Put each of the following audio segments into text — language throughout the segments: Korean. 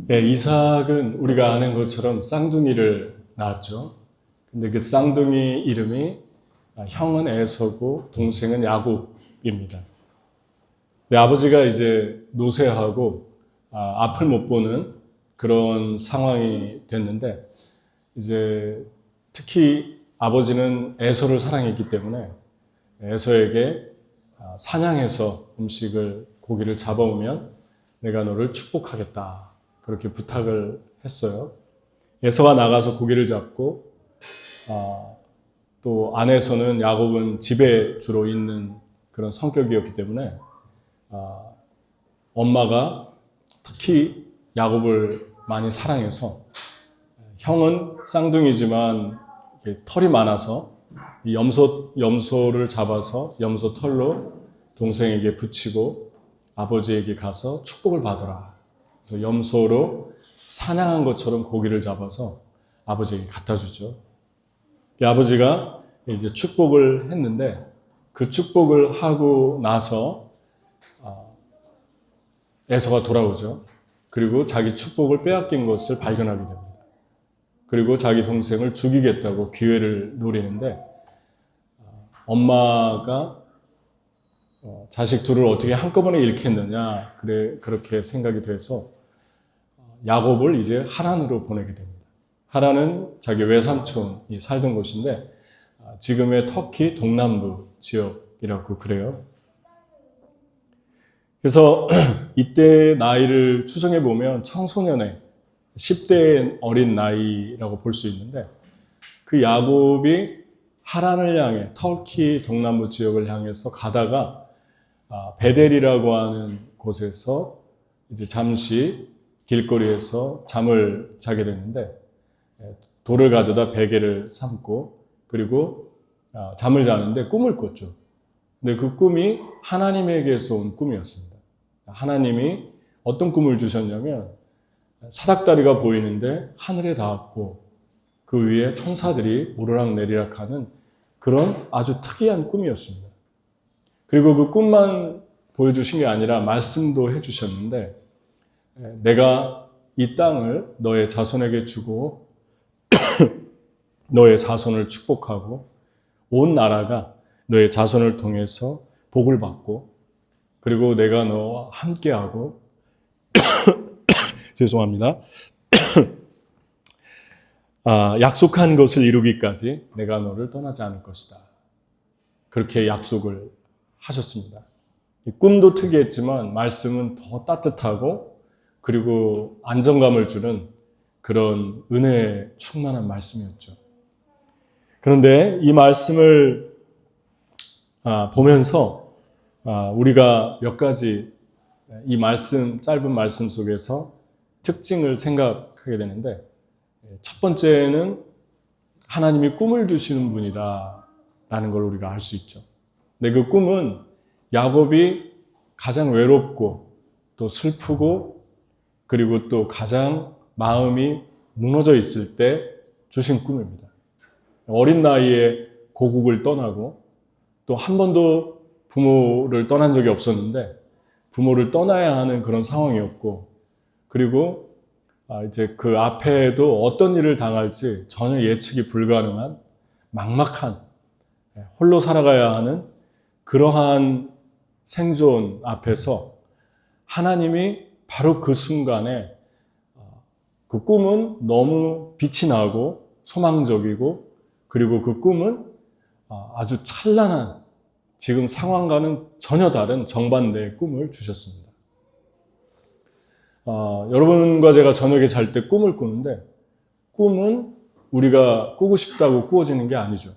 네, 이삭은 우리가 아는 것처럼 쌍둥이를 낳았죠. 근데 그 쌍둥이 이름이 형은 에서고 동생은 야곱입니다. 근데 아버지가 이제 노쇠하고 앞을 못 보는 그런 상황이 됐는데 이제 특히 아버지는 에서를 사랑했기 때문에 에서에게 사냥해서 고기를 잡아오면 내가 너를 축복하겠다. 그렇게 부탁을 했어요. 에서가 나가서 고기를 잡고 또 안에서는 야곱은 집에 주로 있는 그런 성격이었기 때문에 엄마가 특히 야곱을 많이 사랑해서 형은 쌍둥이지만 털이 많아서 염소를 잡아서 염소 털로 동생에게 붙이고 아버지에게 가서 축복을 받으라. 그래서 염소로 사냥한 것처럼 고기를 잡아서 아버지에게 갖다 주죠. 아버지가 이제 축복을 했는데 그 축복을 하고 나서 에서가 돌아오죠. 그리고 자기 축복을 빼앗긴 것을 발견하게 됩니다. 그리고 자기 동생을 죽이겠다고 기회를 노리는데 엄마가 자식 둘을 어떻게 한꺼번에 잃겠느냐 그렇게 생각이 돼서 야곱을 이제 하란으로 보내게 됩니다. 하란은 자기 외삼촌이 살던 곳인데 지금의 터키 동남부 지역이라고 그래요. 그래서 이때 나이를 추정해 보면 청소년의 10대의 어린 나이라고 볼 수 있는데 그 야곱이 하란을 향해 터키 동남부 지역을 향해서 가다가 베델이라고 하는 곳에서 이제 잠시 길거리에서 잠을 자게 되는데 돌을 가져다 베개를 삼고 그리고 잠을 자는데 꿈을 꿨죠. 근데 그 꿈이 하나님에게서 온 꿈이었습니다. 하나님이 어떤 꿈을 주셨냐면 사닥다리가 보이는데 하늘에 닿았고 그 위에 천사들이 오르락내리락 하는 그런 아주 특이한 꿈이었습니다. 그리고 그 꿈만 보여주신 게 아니라 말씀도 해주셨는데 내가 이 땅을 너의 자손에게 주고 너의 자손을 축복하고 온 나라가 너의 자손을 통해서 복을 받고 그리고 내가 너와 함께하고 죄송합니다. 약속한 것을 이루기까지 내가 너를 떠나지 않을 것이다. 그렇게 약속을 하셨습니다. 꿈도 특이했지만 말씀은 더 따뜻하고 그리고 안정감을 주는 그런 은혜에 충만한 말씀이었죠. 그런데 이 말씀을 보면서 우리가 몇 가지 이 짧은 말씀 속에서 특징을 생각하게 되는데 첫 번째는 하나님이 꿈을 주시는 분이다라는 걸 우리가 알 수 있죠. 근데 그 꿈은 야곱이 가장 외롭고 또 슬프고 그리고 또 가장 마음이 무너져 있을 때 주신 꿈입니다. 어린 나이에 고국을 떠나고 또 한 번도 부모를 떠난 적이 없었는데 부모를 떠나야 하는 그런 상황이었고 그리고 이제 그 앞에도 어떤 일을 당할지 전혀 예측이 불가능한 막막한 홀로 살아가야 하는 그러한 생존 앞에서 하나님이 바로 그 순간에 그 꿈은 너무 빛이 나고 소망적이고 그리고 그 꿈은 아주 찬란한 지금 상황과는 전혀 다른 정반대의 꿈을 주셨습니다. 여러분과 제가 저녁에 잘 때 꿈을 꾸는데 꿈은 우리가 꾸고 싶다고 꾸어지는 게 아니죠.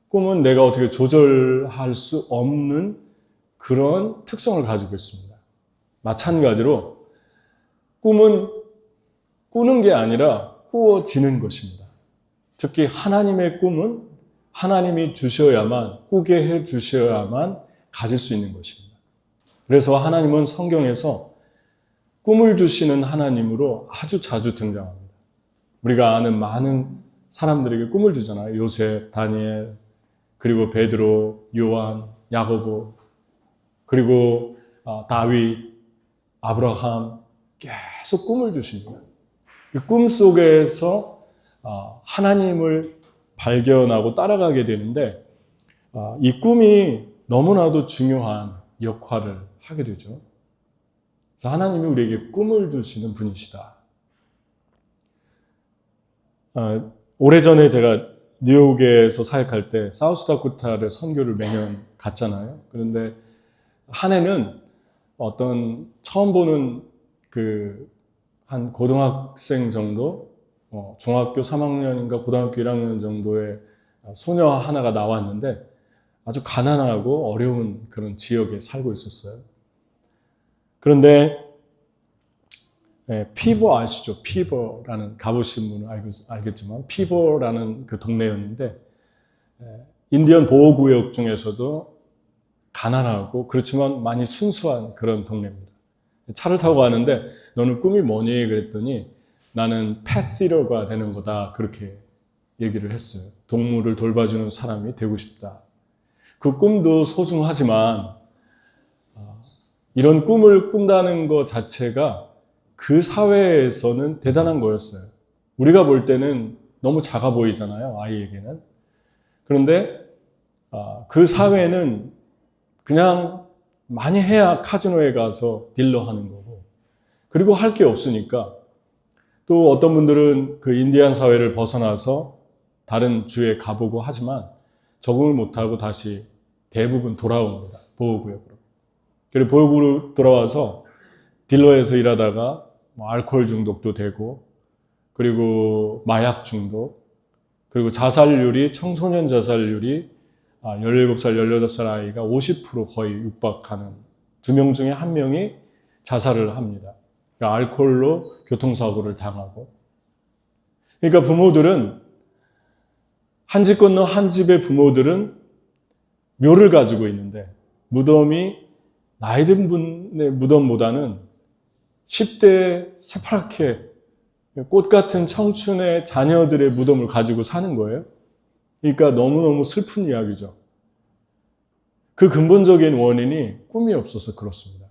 꿈은 내가 어떻게 조절할 수 없는 그런 특성을 가지고 있습니다. 마찬가지로 꿈은 꾸는 게 아니라 꾸어지는 것입니다. 특히 하나님의 꿈은 하나님이 주셔야만, 꾸게 해 주셔야만 가질 수 있는 것입니다. 그래서 하나님은 성경에서 꿈을 주시는 하나님으로 아주 자주 등장합니다. 우리가 아는 많은 사람들에게 꿈을 주잖아요. 요셉, 다니엘, 그리고 베드로, 요한, 야고보, 그리고 다윗, 아브라함, 계속 꿈을 주십니다. 그 꿈 속에서 하나님을 발견하고 따라가게 되는데 이 꿈이 너무나도 중요한 역할을 하게 되죠. 그래서 하나님이 우리에게 꿈을 주시는 분이시다. 오래전에 제가 뉴욕에서 사역할 때 사우스다코타를 선교를 매년 갔잖아요. 그런데 한 해는 어떤 처음 보는 한 고등학생 정도, 중학교 3학년인가 고등학교 1학년 정도의 소녀 하나가 나왔는데 아주 가난하고 어려운 그런 지역에 살고 있었어요. 그런데 피버 아시죠? 피버라는, 가보신 분은 알겠지만 피버라는 그 동네였는데 인디언 보호구역 중에서도 가난하고 그렇지만 많이 순수한 그런 동네입니다. 차를 타고 가는데 너는 꿈이 뭐니? 그랬더니 나는 펫시터가 되는 거다. 그렇게 얘기를 했어요. 동물을 돌봐주는 사람이 되고 싶다. 그 꿈도 소중하지만 이런 꿈을 꾼다는 것 자체가 그 사회에서는 대단한 거였어요. 우리가 볼 때는 너무 작아 보이잖아요, 아이에게는. 그런데 그 사회는 그냥 많이 해야 카지노에 가서 딜러하는 거고, 그리고 할 게 없으니까 또 어떤 분들은 그 인디안 사회를 벗어나서 다른 주에 가보고 하지만 적응을 못하고 다시 대부분 돌아옵니다, 보호구역으로. 그리고 보호구역으로 돌아와서 딜러에서 일하다가 알코올 중독도 되고, 그리고 마약 중독, 그리고 자살률이, 청소년 자살률이 17살, 18살 아이가 50% 거의 육박하는, 2명 중에 1명이 자살을 합니다. 그러니까 알코올로 교통사고를 당하고. 그러니까 부모들은, 한 집 건너 한 집의 부모들은 묘를 가지고 있는데 무덤이 나이 든 분의 무덤보다는 10대 새파랗게 꽃 같은 청춘의 자녀들의 무덤을 가지고 사는 거예요. 그러니까 너무너무 슬픈 이야기죠. 그 근본적인 원인이 꿈이 없어서 그렇습니다.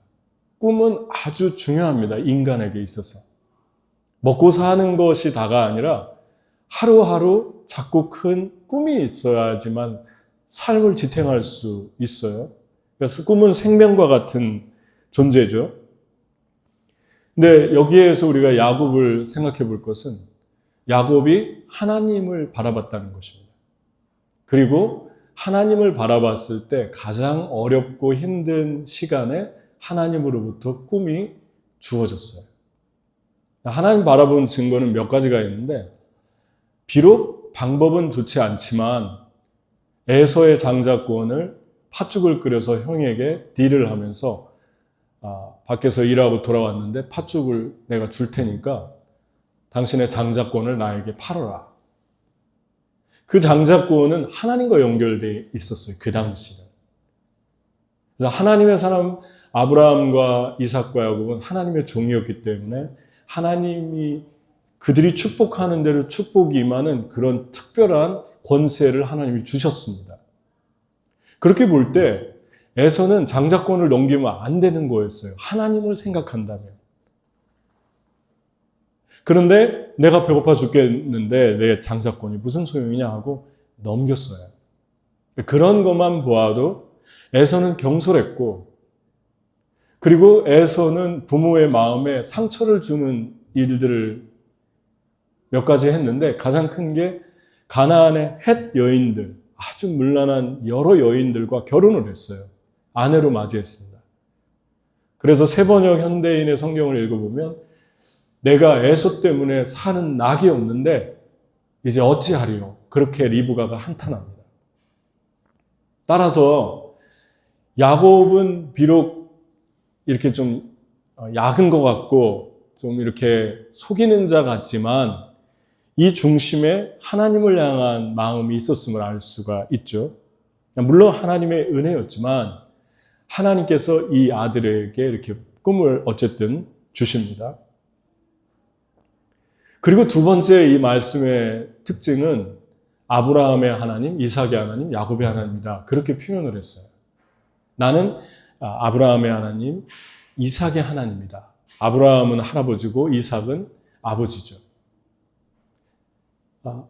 꿈은 아주 중요합니다, 인간에게 있어서. 먹고 사는 것이 다가 아니라 하루하루 작고 큰 꿈이 있어야지만 삶을 지탱할 수 있어요. 그래서 꿈은 생명과 같은 존재죠. 근데 여기에서 우리가 야곱을 생각해 볼 것은 야곱이 하나님을 바라봤다는 것입니다. 그리고 하나님을 바라봤을 때 가장 어렵고 힘든 시간에 하나님으로부터 꿈이 주어졌어요. 하나님 바라본 증거는 몇 가지가 있는데, 비록 방법은 좋지 않지만 에서의 장자권을 팥죽을 끓여서 형에게 딜을 하면서 밖에서 일하고 돌아왔는데 팥죽을 내가 줄 테니까 당신의 장자권을 나에게 팔아라. 그 장자권은 하나님과 연결되어 있었어요, 그 당시는. 그래서 하나님의 사람 아브라함과 이삭과 야곱은 하나님의 종이었기 때문에 하나님이 그들이 축복하는 대로 축복이 임하는 그런 특별한 권세를 하나님이 주셨습니다. 그렇게 볼 때 에서는 장자권을 넘기면 안 되는 거였어요, 하나님을 생각한다면. 그런데 내가 배고파 죽겠는데 내 장자권이 무슨 소용이냐 하고 넘겼어요. 그런 것만 보아도 에서는 경솔했고, 그리고 에서는 부모의 마음에 상처를 주는 일들을 몇 가지 했는데, 가장 큰 게 가나안의 헷 여인들, 아주 문란한 여러 여인들과 결혼을 했어요. 아내로 맞이했습니다. 그래서 새번역 현대인의 성경을 읽어보면 내가 에서 때문에 사는 낙이 없는데 이제 어찌하리요? 그렇게 리브가가 한탄합니다. 따라서 야곱은 비록 이렇게 좀 약은 것 같고 좀 이렇게 속이는 자 같지만 이 중심에 하나님을 향한 마음이 있었음을 알 수가 있죠. 물론 하나님의 은혜였지만 하나님께서 이 아들에게 이렇게 꿈을 어쨌든 주십니다. 그리고 두 번째 이 말씀의 특징은 아브라함의 하나님, 이삭의 하나님, 야곱의 하나님이다, 그렇게 표현을 했어요. 나는 아브라함의 하나님, 이삭의 하나님이다. 아브라함은 할아버지고 이삭은 아버지죠.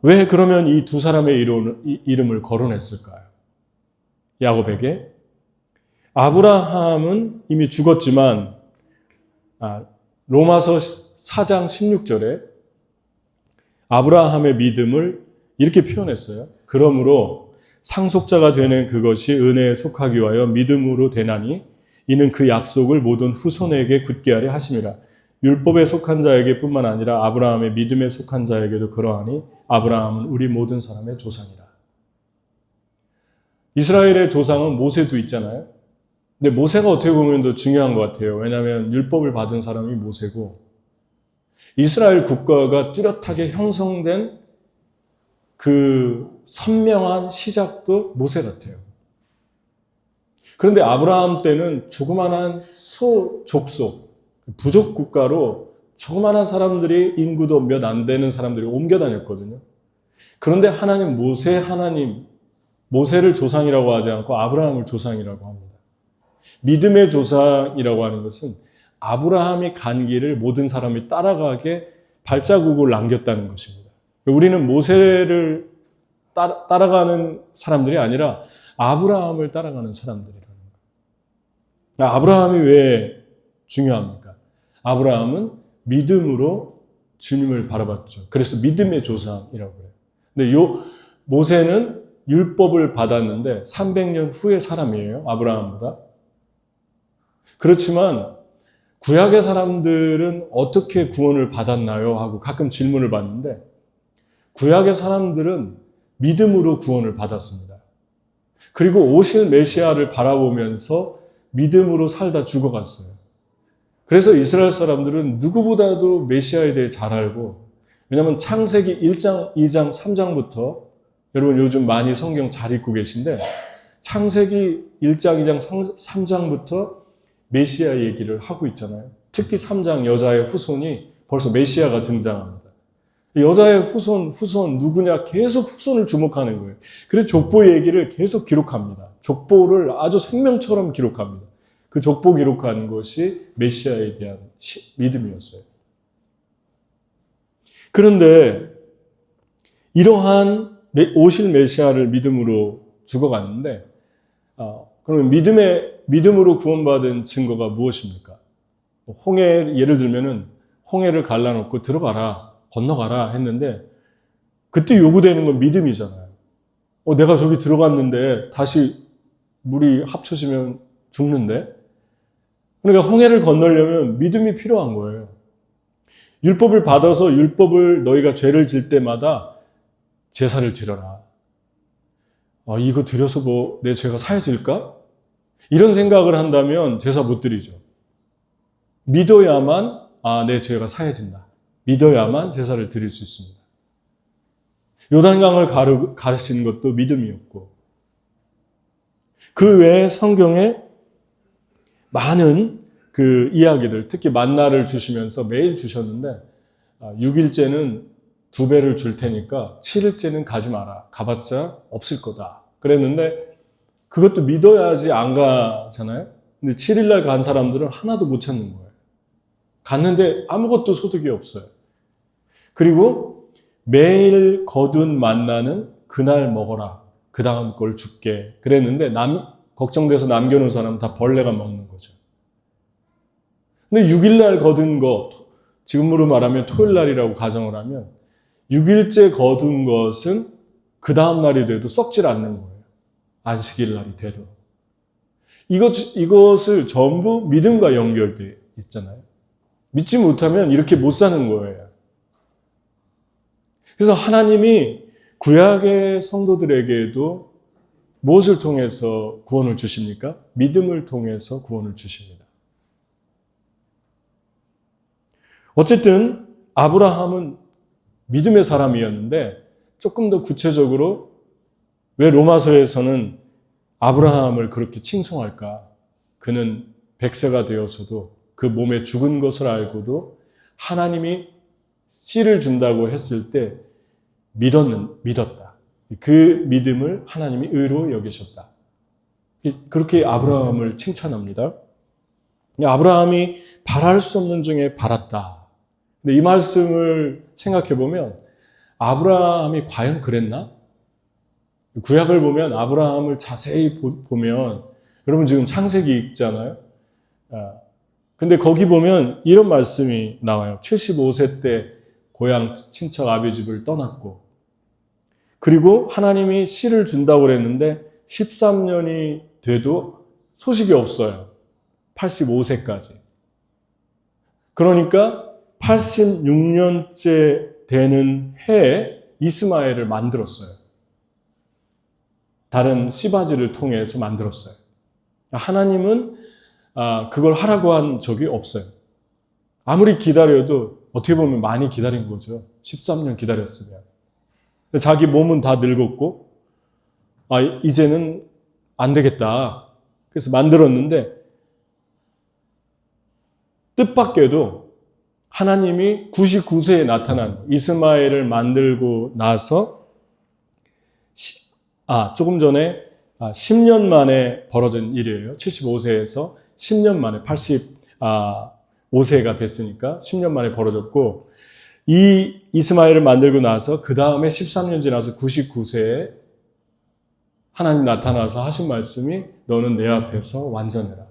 왜 그러면 이 두 사람의 이름을 거론했을까요? 야곱에게. 아브라함은 이미 죽었지만 로마서 4장 16절에 아브라함의 믿음을 이렇게 표현했어요. 그러므로 상속자가 되는 그것이 은혜에 속하기 위하여 믿음으로 되나니 이는 그 약속을 모든 후손에게 굳게 하려 하심이라. 율법에 속한 자에게 뿐만 아니라 아브라함의 믿음에 속한 자에게도 그러하니 아브라함은 우리 모든 사람의 조상이라. 이스라엘의 조상은 모세도 있잖아요. 근데 모세가 어떻게 보면 더 중요한 것 같아요. 왜냐하면 율법을 받은 사람이 모세고 이스라엘 국가가 뚜렷하게 형성된 그 선명한 시작도 모세 같아요. 그런데 아브라함 때는 조그만한 족속, 부족 국가로 조그만한 사람들이 인구도 몇 안 되는 사람들이 옮겨 다녔거든요. 그런데 모세를 조상이라고 하지 않고 아브라함을 조상이라고 합니다. 믿음의 조상이라고 하는 것은 아브라함이 간 길을 모든 사람이 따라가게 발자국을 남겼다는 것입니다. 우리는 모세를 따라가는 사람들이 아니라 아브라함을 따라가는 사람들이라는 거예요. 아브라함이 왜 중요합니까? 아브라함은 믿음으로 주님을 바라봤죠. 그래서 믿음의 조상이라고 해요. 근데 모세는 율법을 받았는데 300년 후의 사람이에요. 아브라함보다. 그렇지만 구약의 사람들은 어떻게 구원을 받았나요? 하고 가끔 질문을 받는데 구약의 사람들은 믿음으로 구원을 받았습니다. 그리고 오실 메시아를 바라보면서 믿음으로 살다 죽어갔어요. 그래서 이스라엘 사람들은 누구보다도 메시아에 대해 잘 알고, 왜냐하면 창세기 1장, 2장, 3장부터 여러분 요즘 많이 성경 잘 읽고 계신데 창세기 1장, 2장, 3장부터 메시아 얘기를 하고 있잖아요. 특히 3장 여자의 후손이 벌써 메시아가 등장합니다. 여자의 후손 누구냐 계속 후손을 주목하는 거예요. 그래서 족보 얘기를 계속 기록합니다. 족보를 아주 생명처럼 기록합니다. 그 족보 기록한 것이 메시아에 대한 믿음이었어요. 그런데 이러한 오실 메시아를 믿음으로 죽어갔는데 그러면 믿음으로 구원받은 증거가 무엇입니까? 예를 들면은 홍해를 갈라놓고 들어가라, 건너가라 했는데 그때 요구되는 건 믿음이잖아요. 내가 저기 들어갔는데 다시 물이 합쳐지면 죽는데? 그러니까 홍해를 건너려면 믿음이 필요한 거예요. 율법을 받아서 율법을 너희가 죄를 질 때마다 제사를 드려라. 이거 드려서 내 죄가 사해질까? 이런 생각을 한다면 제사 못 드리죠. 믿어야만 내 죄가 사해진다. 믿어야만 제사를 드릴 수 있습니다. 요단강을 가르치는 것도 믿음이었고 그 외에 성경에 많은 그 이야기들, 특히 만나를 주시면서 매일 주셨는데 6일째는 2배를 줄 테니까 7일째는 가지 마라. 가봤자 없을 거다. 그랬는데 그것도 믿어야지 안 가잖아요. 근데 7일날 간 사람들은 하나도 못 찾는 거예요. 갔는데 아무것도 소득이 없어요. 그리고 매일 거둔 만나는 그날 먹어라. 그 다음 걸 줄게. 그랬는데 걱정돼서 남겨놓은 사람은 다 벌레가 먹는 거죠. 근데 6일날 거둔 거, 지금으로 말하면 토요일날이라고 가정을 하면 6일째 거둔 것은 그 다음 날이 돼도 썩질 않는 거예요. 안식일 날이 돼도. 이것을 전부 믿음과 연결되어 있잖아요. 믿지 못하면 이렇게 못 사는 거예요. 그래서 하나님이 구약의 성도들에게도 무엇을 통해서 구원을 주십니까? 믿음을 통해서 구원을 주십니다. 어쨌든 아브라함은 믿음의 사람이었는데 조금 더 구체적으로 왜 로마서에서는 아브라함을 그렇게 칭송할까? 그는 100세가 되어서도 그 몸에 죽은 것을 알고도 하나님이 씨를 준다고 했을 때 믿었다. 그 믿음을 하나님이 의로 여기셨다. 그렇게 아브라함을 칭찬합니다. 아브라함이 바랄 수 없는 중에 바랐다. 근데 이 말씀을 생각해 보면 아브라함이 과연 그랬나? 구약을 보면 아브라함을 자세히 보면 여러분 지금 창세기 읽잖아요. 근데 거기 보면 이런 말씀이 나와요. 75세 때 고향 친척 아비 집을 떠났고, 그리고 하나님이 씨를 준다고 그랬는데 13년이 돼도 소식이 없어요. 85세까지. 그러니까 86년째 되는 해에 이스마엘을 만들었어요. 다른 씨바지를 통해서 만들었어요. 하나님은 그걸 하라고 한 적이 없어요. 아무리 기다려도 어떻게 보면 많이 기다린 거죠. 13년 기다렸으면. 자기 몸은 다 늙었고 이제는 안 되겠다. 그래서 만들었는데 뜻밖에도 하나님이 99세에 나타난 이스마엘을 만들고 나서 조금 전에 10년 만에 벌어진 일이에요. 75세에서 10년 만에 85세가 됐으니까 10년 만에 벌어졌고, 이 이스마엘을 만들고 나서 그 다음에 13년 지나서 99세에 하나님 나타나서 하신 말씀이 너는 내 앞에서 완전해라.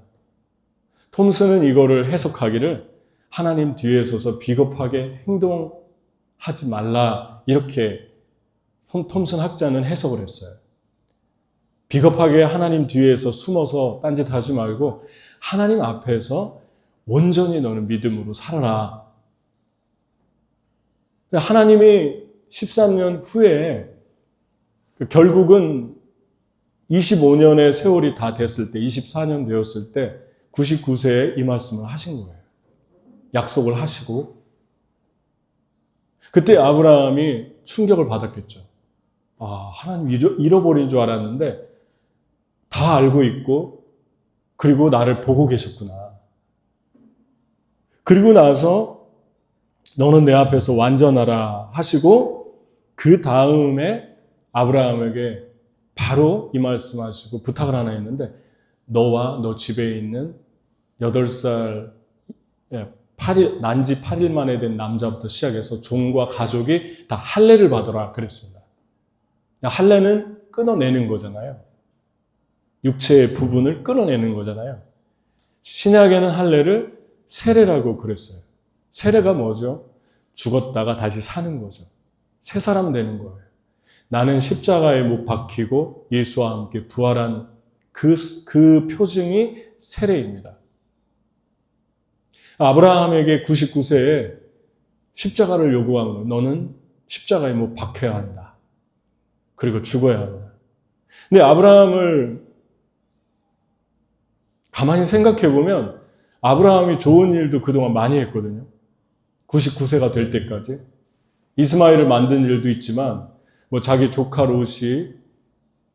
톰슨은 이거를 해석하기를 하나님 뒤에 서서 비겁하게 행동하지 말라, 이렇게 톰슨 학자는 해석을 했어요. 비겁하게 하나님 뒤에서 숨어서 딴짓하지 말고 하나님 앞에서 온전히 너는 믿음으로 살아라. 하나님이 13년 후에 결국은 25년의 세월이 다 됐을 때, 24년 되었을 때 99세에 이 말씀을 하신 거예요. 약속을 하시고, 그때 아브라함이 충격을 받았겠죠. 하나님 잃어버린 줄 알았는데 다 알고 있고, 그리고 나를 보고 계셨구나. 그리고 나서 너는 내 앞에서 완전하라 하시고, 그 다음에 아브라함에게 바로 이 말씀하시고 부탁을 하나 했는데, 너와 너 집에 있는 8살 난지 8일 만에 된 남자부터 시작해서 종과 가족이 다 할례를 받으라 그랬습니다. 할례는 끊어내는 거잖아요. 육체의 부분을 끊어내는 거잖아요. 신약에는 할례를 세례라고 그랬어요. 세례가 뭐죠? 죽었다가 다시 사는 거죠. 새 사람 되는 거예요. 나는 십자가에 못 박히고 예수와 함께 부활한 그 표징이 세례입니다. 아브라함에게 99세에 십자가를 요구한 거예요. 너는 십자가에 못 박혀야 한다. 그리고 죽어야 한다. 근데 아브라함을 가만히 생각해 보면 아브라함이 좋은 일도 그동안 많이 했거든요. 99세가 될 때까지. 이스마엘을 만든 일도 있지만, 자기 조카 롯이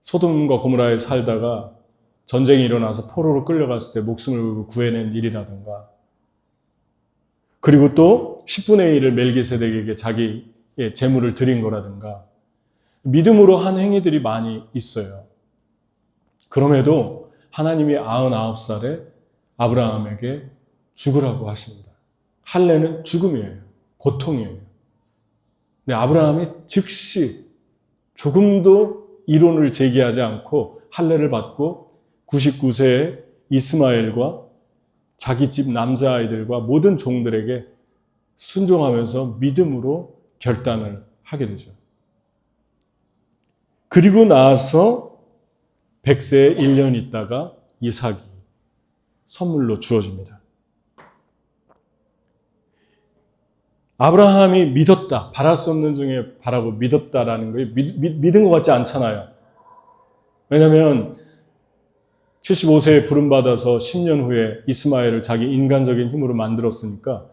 소돔과 고모라에 살다가 전쟁이 일어나서 포로로 끌려갔을 때 목숨을 걸고 구해낸 일이라든가, 그리고 또 10분의 1을 멜기세덱에게 자기의 재물을 드린 거라든가, 믿음으로 한 행위들이 많이 있어요. 그럼에도 하나님이 99살에 아브라함에게 죽으라고 하십니다. 할례는 죽음이에요. 고통이에요. 근데 아브라함이 즉시 조금도 이론을 제기하지 않고 할례를 받고 99세에 이스마엘과 자기 집 남자아이들과 모든 종들에게 순종하면서 믿음으로 결단을 하게 되죠. 그리고 나서 100세에 1년 있다가 이삭이 선물로 주어집니다. 아브라함이 믿었다. 바랄 수 없는 중에 바라고 믿었다라는 거 믿은 것 같지 않잖아요. 왜냐하면 75세에 부름받아서 10년 후에 이스마엘을 자기 인간적인 힘으로 만들었으니까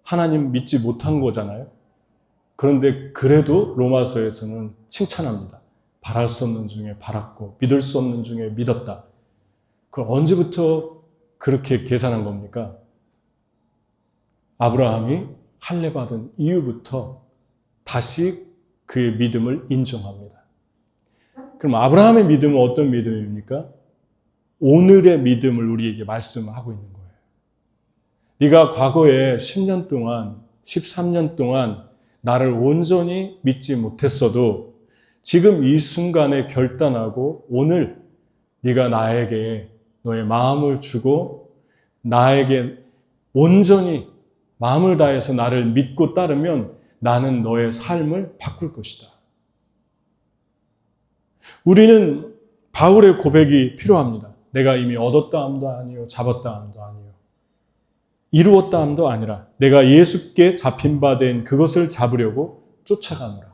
하나님 믿지 못한 거잖아요. 그런데 그래도 로마서에서는 칭찬합니다. 바랄 수 없는 중에 바랐고 믿을 수 없는 중에 믿었다. 그럼 언제부터 그렇게 계산한 겁니까? 아브라함이 할례 받은 이후부터 다시 그의 믿음을 인정합니다. 그럼 아브라함의 믿음은 어떤 믿음입니까? 오늘의 믿음을 우리에게 말씀하고 있는 거예요. 네가 과거에 10년 동안, 13년 동안 나를 온전히 믿지 못했어도 지금 이 순간에 결단하고 오늘 네가 나에게 너의 마음을 주고 나에게 온전히 마음을 다해서 나를 믿고 따르면 나는 너의 삶을 바꿀 것이다. 우리는 바울의 고백이 필요합니다. 내가 이미 얻었다 함도 아니요, 잡았다 함도 아니요, 이루었다 함도 아니라 내가 예수께 잡힌 바 된 그것을 잡으려고 쫓아가노라.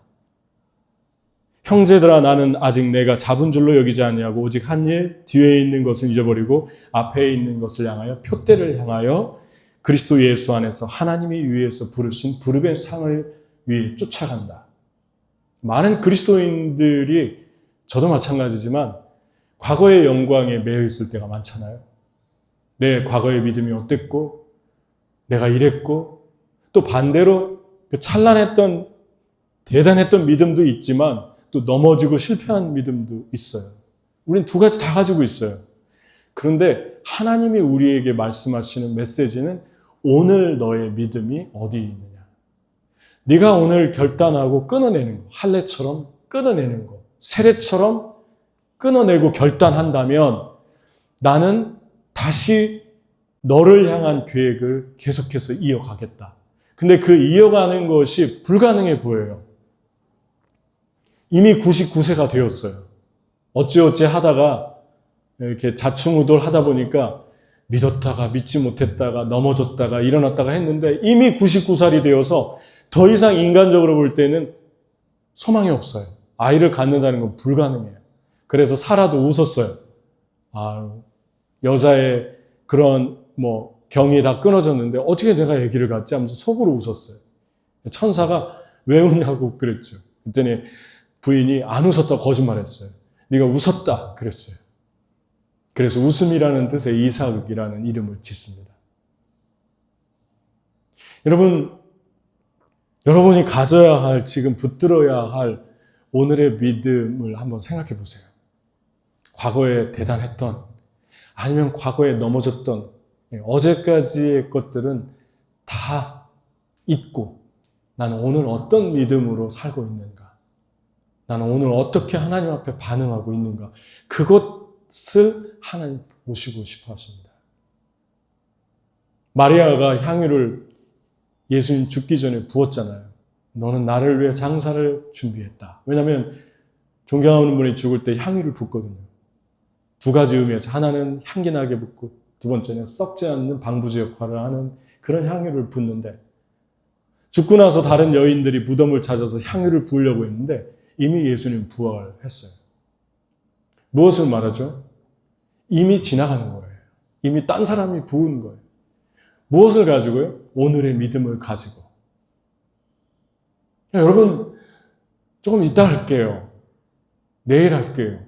형제들아, 나는 아직 내가 잡은 줄로 여기지 아니하고 오직 한 일, 뒤에 있는 것을 잊어버리고 앞에 있는 것을 향하여 표대를 향하여 그리스도 예수 안에서 하나님이 위에서 부르신 부르된 상을 위해 쫓아간다. 많은 그리스도인들이, 저도 마찬가지지만 과거의 영광에 매여 있을 때가 많잖아요. 내 과거의 믿음이 어땠고 내가 이랬고, 또 반대로 그 찬란했던 대단했던 믿음도 있지만 또 넘어지고 실패한 믿음도 있어요. 우린 두 가지 다 가지고 있어요. 그런데 하나님이 우리에게 말씀하시는 메시지는 오늘 너의 믿음이 어디 있느냐. 네가 오늘 결단하고 끊어내는 거, 할례처럼 끊어내는 거, 세례처럼 끊어내고 결단한다면 나는 다시 너를 향한 계획을 계속해서 이어가겠다. 근데 그 이어가는 것이 불가능해 보여요. 이미 99세가 되었어요. 어찌어찌 하다가 이렇게 자충우돌 하다 보니까 믿었다가 믿지 못했다가 넘어졌다가 일어났다가 했는데 이미 99살이 되어서 더 이상 인간적으로 볼 때는 소망이 없어요. 아이를 갖는다는 건 불가능해요. 그래서 사라도 웃었어요. 여자의 그런 경이 다 끊어졌는데 어떻게 내가 아기를 갖지 하면서 속으로 웃었어요. 천사가 왜 웃냐고 그랬죠. 그랬더니 부인이 안 웃었다 거짓말했어요. 네가 웃었다 그랬어요. 그래서 웃음이라는 뜻의 이삭이라는 이름을 짓습니다. 여러분이 가져야 할, 지금 붙들어야 할 오늘의 믿음을 한번 생각해 보세요. 과거에 대단했던, 아니면 과거에 넘어졌던 어제까지의 것들은 다 잊고 나는 오늘 어떤 믿음으로 살고 있는가? 나는 오늘 어떻게 하나님 앞에 반응하고 있는가? 그것을 하나님 보시고 싶어 하십니다. 마리아가 향유를 예수님 죽기 전에 부었잖아요. 너는 나를 위해 장사를 준비했다. 왜냐하면 존경하는 분이 죽을 때 향유를 붓거든요. 두 가지 의미에서, 하나는 향기나게 붓고 두 번째는 썩지 않는 방부제 역할을 하는 그런 향유를 붓는데, 죽고 나서 다른 여인들이 무덤을 찾아서 향유를 부으려고 했는데 이미 예수님 부활했어요. 무엇을 말하죠? 이미 지나가는 거예요. 이미 딴 사람이 부은 거예요. 무엇을 가지고요? 오늘의 믿음을 가지고. 여러분, 조금 이따 할게요. 내일 할게요.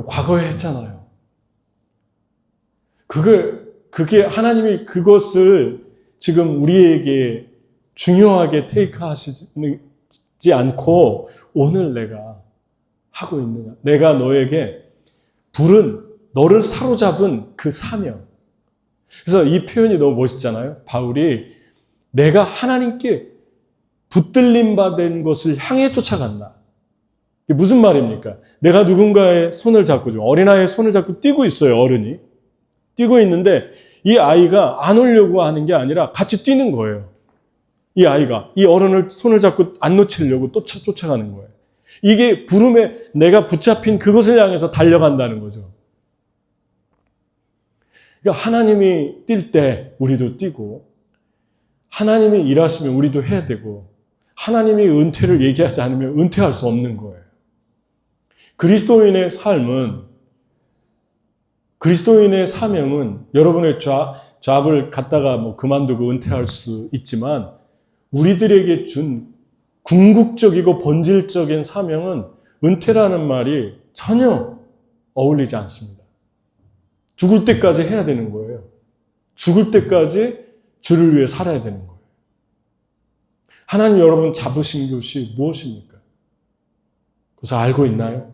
과거에 했잖아요. 그게 하나님이 그것을 지금 우리에게 중요하게 테이크하시지 않고 오늘 내가 하고 있느냐. 내가 너에게 부른, 너를 사로잡은 그 사명. 그래서 이 표현이 너무 멋있잖아요. 바울이 내가 하나님께 붙들림 받은 것을 향해 쫓아간다. 이게 무슨 말입니까? 내가 누군가의 손을 잡고, 좀 어린아이의 손을 잡고 뛰고 있어요, 어른이. 뛰고 있는데 이 아이가 안 오려고 하는 게 아니라 같이 뛰는 거예요. 이 아이가 이 어른을 손을 잡고 안 놓치려고 또 쫓아가는 거예요. 이게 부름에 내가 붙잡힌 그것을 향해서 달려간다는 거죠. 그러니까 하나님이 뛸 때 우리도 뛰고, 하나님이 일하시면 우리도 해야 되고, 하나님이 은퇴를 얘기하지 않으면 은퇴할 수 없는 거예요. 그리스도인의 삶은, 그리스도인의 사명은 여러분의 잡을 갖다가 그만두고 은퇴할 수 있지만 우리들에게 준 궁극적이고 본질적인 사명은 은퇴라는 말이 전혀 어울리지 않습니다. 죽을 때까지 해야 되는 거예요. 죽을 때까지 주를 위해 살아야 되는 거예요. 하나님 여러분 잡으신 것이 무엇입니까? 그래서 알고 있나요?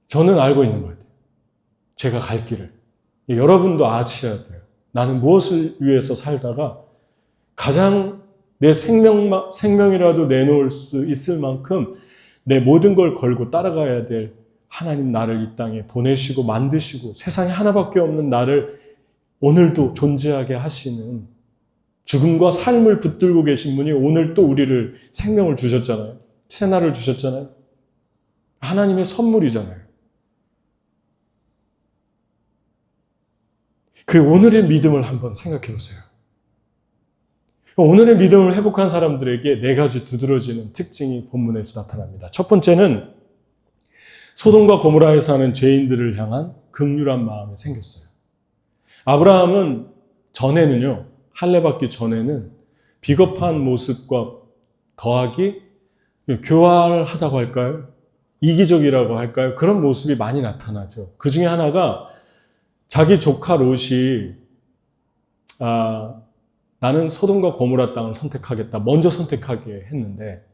저는 알고 있는 것 같아요. 제가 갈 길을. 여러분도 아셔야 돼요. 나는 무엇을 위해서 살다가 가장 내 생명이라도 내놓을 수 있을 만큼 내 모든 걸 걸고 따라가야 될 하나님, 나를 이 땅에 보내시고 만드시고 세상에 하나밖에 없는 나를 오늘도 존재하게 하시는, 죽음과 삶을 붙들고 계신 분이 오늘 또 우리를 생명을 주셨잖아요. 새날을 주셨잖아요. 하나님의 선물이잖아요. 그 오늘의 믿음을 한번 생각해 보세요. 오늘의 믿음을 회복한 사람들에게 네 가지 두드러지는 특징이 본문에서 나타납니다. 첫 번째는 소돔과 고모라에 사는 죄인들을 향한 긍휼한 마음이 생겼어요. 아브라함은 전에는요, 할례받기 전에는 비겁한 모습과 더하기 교활하다고 할까요? 이기적이라고 할까요? 그런 모습이 많이 나타나죠. 그 중에 하나가 자기 조카 롯이 나는 소돔과 고모라 땅을 선택하겠다. 먼저 선택하게 했는데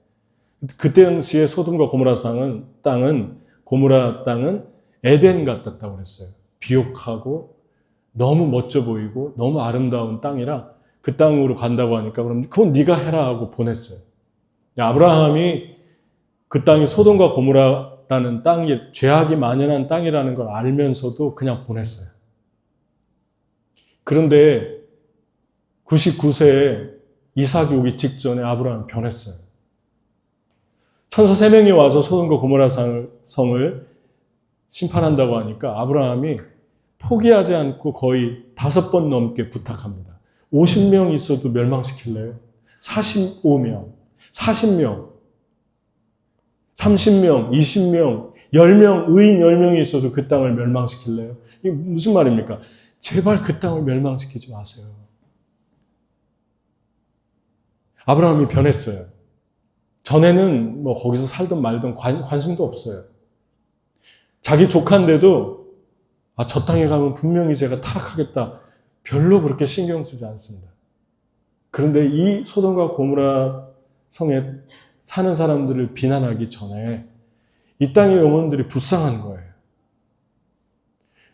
그 당시에 소돔과 고모라 땅은 에덴 같았다고 그랬어요. 비옥하고 너무 멋져 보이고 너무 아름다운 땅이라 그 땅으로 간다고 하니까 그럼 그건 네가 해라 하고 보냈어요. 아브라함이 그 땅이 소돔과 고모라라는 땅이 죄악이 만연한 땅이라는 걸 알면서도 그냥 보냈어요. 그런데 99세에 이삭이 오기 직전에 아브라함이 변했어요. 천사 3명이 와서 소돔과 고모라 성을 심판한다고 하니까 아브라함이 포기하지 않고 거의 5번 넘게 부탁합니다. 50명 있어도 멸망시킬래요? 45명, 40명, 30명, 20명, 10명, 의인 10명이 있어도 그 땅을 멸망시킬래요? 이게 무슨 말입니까? 제발 그 땅을 멸망시키지 마세요. 아브라함이 변했어요. 전에는 뭐 거기서 살든 말든 관심도 없어요. 자기 조카인데도 저 땅에 가면 분명히 제가 타락하겠다. 별로 그렇게 신경 쓰지 않습니다. 그런데 이 소돔과 고모라 성에 사는 사람들을 비난하기 전에 이 땅의 영혼들이 불쌍한 거예요.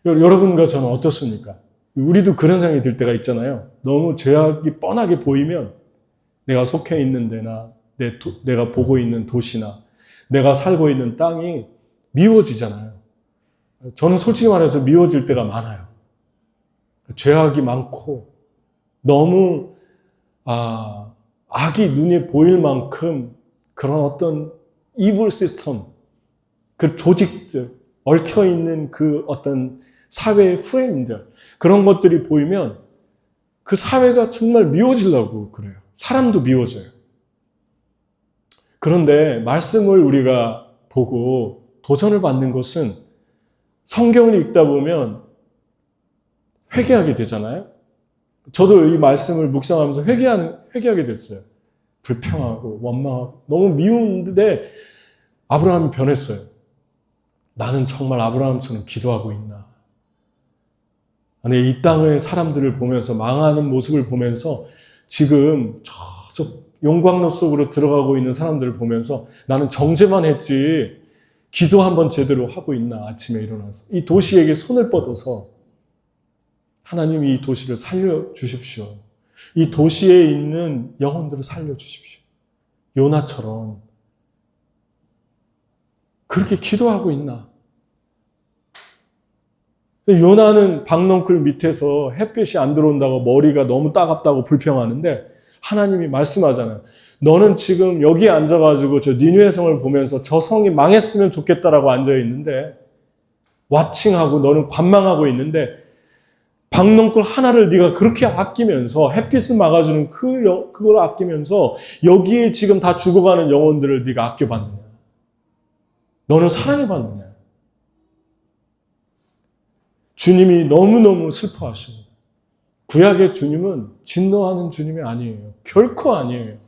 여러분과 저는 어떻습니까? 우리도 그런 생각이 들 때가 있잖아요. 너무 죄악이 뻔하게 보이면 내가 속해 있는 데나 내가 보고 있는 도시나 내가 살고 있는 땅이 미워지잖아요. 저는 솔직히 말해서 미워질 때가 많아요. 죄악이 많고 너무 악이 눈에 보일 만큼 그런 어떤 이블 시스템, 그 조직들, 얽혀있는 그 어떤 사회의 프레임들, 그런 것들이 보이면 그 사회가 정말 미워지려고 그래요. 사람도 미워져요. 그런데 말씀을 우리가 보고 도전을 받는 것은 성경을 읽다 보면 회개하게 되잖아요. 저도 이 말씀을 묵상하면서 회개하게 됐어요. 불평하고 원망하고 너무 미운데 아브라함이 변했어요. 나는 정말 아브라함처럼 기도하고 있나? 아니, 이 땅의 사람들을 보면서 망하는 모습을 보면서 지금 저 용광로 속으로 들어가고 있는 사람들을 보면서 나는 정죄만 했지 기도 한번 제대로 하고 있나? 아침에 일어나서 이 도시에게 손을 뻗어서 하나님이 이 도시를 살려주십시오. 이 도시에 있는 영혼들을 살려주십시오. 요나처럼 그렇게 기도하고 있나? 요나는 박넝쿨 밑에서 햇빛이 안 들어온다고 머리가 너무 따갑다고 불평하는데 하나님이 말씀하잖아요. 너는 지금 여기에 앉아가지고 저 니느웨 성을 보면서 저 성이 망했으면 좋겠다라고 앉아있는데 와칭하고 너는 관망하고 있는데 박넝쿨 하나를 네가 그렇게 아끼면서 햇빛을 막아주는 그걸 아끼면서 여기에 지금 다 죽어가는 영혼들을 네가 아껴봤느냐? 너는 사랑해봤느냐? 주님이 너무너무 슬퍼하십니다. 구약의 주님은 진노하는 주님이 아니에요. 결코 아니에요.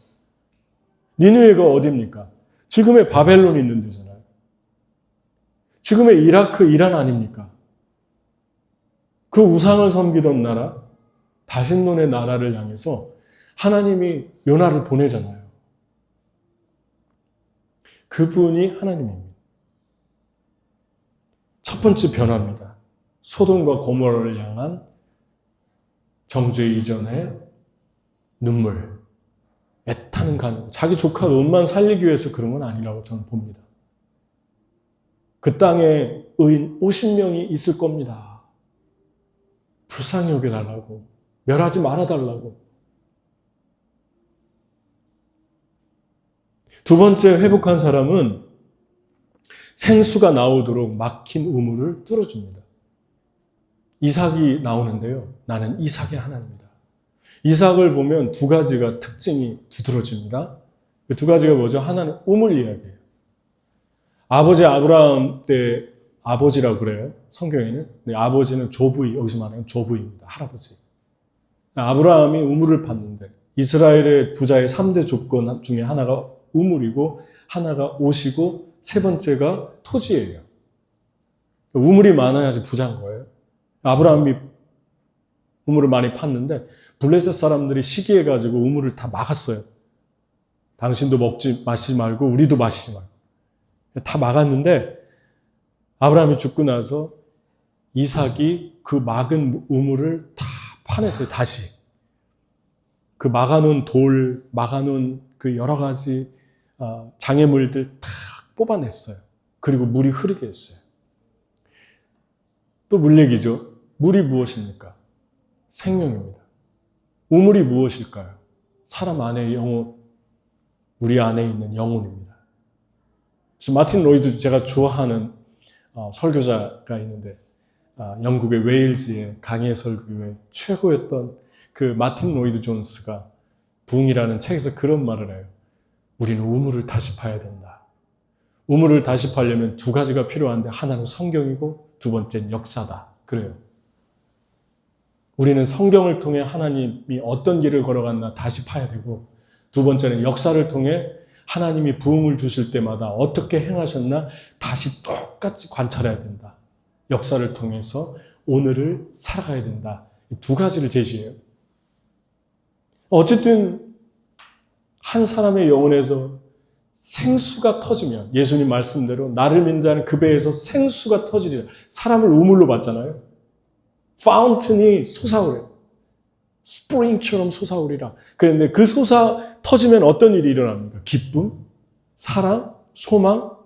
니느웨가 어디입니까? 지금의 바벨론이 있는 데잖아요. 지금의 이라크, 이란 아닙니까? 그 우상을 섬기던 나라, 다신론의 나라를 향해서 하나님이 요나를 보내잖아요. 그분이 하나님입니다. 첫 번째 변화입니다. 소돔과 고모라를 향한 정죄 이전의 눈물, 애타는 간, 자기 조카 롯만 살리기 위해서 그런 건 아니라고 저는 봅니다. 그 땅에 의인 50명이 있을 겁니다. 불쌍히 여겨달라고, 멸하지 말아달라고. 두 번째 회복한 사람은 생수가 나오도록 막힌 우물을 뚫어줍니다. 이삭이 나오는데요. 나는 이삭의 하나님이다. 이삭을 보면 두 가지가 특징이 두드러집니다. 그 두 가지가 뭐죠? 하나는 우물 이야기예요. 아버지 아브라함 때 아버지라고 그래요. 성경에는. 네, 아버지는 조부이, 여기서 말하는 조부입니다. 할아버지. 아브라함이 우물을 팠는데 이스라엘의 부자의 3대 조건 중에 하나가 우물이고 하나가 옷이고 세 번째가 토지예요. 우물이 많아야지 부자인 거예요. 아브라함이 우물을 많이 팠는데 블레셋 사람들이 시기해가지고 우물을 다 막았어요. 당신도 마시지 말고 우리도 마시지 말고. 다 막았는데 아브라함이 죽고 나서 이삭이 그 막은 우물을 다 파냈어요. 다시. 그 막아놓은 돌, 막아놓은 그 여러 가지 장애물들 다 뽑아냈어요. 그리고 물이 흐르게 했어요. 또 물 얘기죠. 물이 무엇입니까? 생명입니다. 우물이 무엇일까요? 사람 안의 영혼, 우리 안에 있는 영혼입니다. 그래서 마틴 로이드 제가 좋아하는 설교자가 있는데 영국의 웨일즈의 강해 설교의 최고였던 그 마틴 로이드 존스가 부흥이라는 책에서 그런 말을 해요. 우리는 우물을 다시 파야 된다. 우물을 다시 파려면 두 가지가 필요한데 하나는 성경이고 두 번째는 역사다. 그래요. 우리는 성경을 통해 하나님이 어떤 길을 걸어갔나 다시 파야 되고 두 번째는 역사를 통해 하나님이 부흥을 주실 때마다 어떻게 행하셨나 다시 똑같이 관찰해야 된다. 역사를 통해서 오늘을 살아가야 된다. 이 두 가지를 제시해요. 어쨌든 한 사람의 영혼에서 생수가 터지면 예수님 말씀대로 나를 믿는 자는 그 배에서 생수가 터지리라. 사람을 우물로 봤잖아요. 파운틴이 솟아오래요. 스프링처럼 솟아오리라. 그런데 그 터지면 어떤 일이 일어납니까? 기쁨, 사랑, 소망,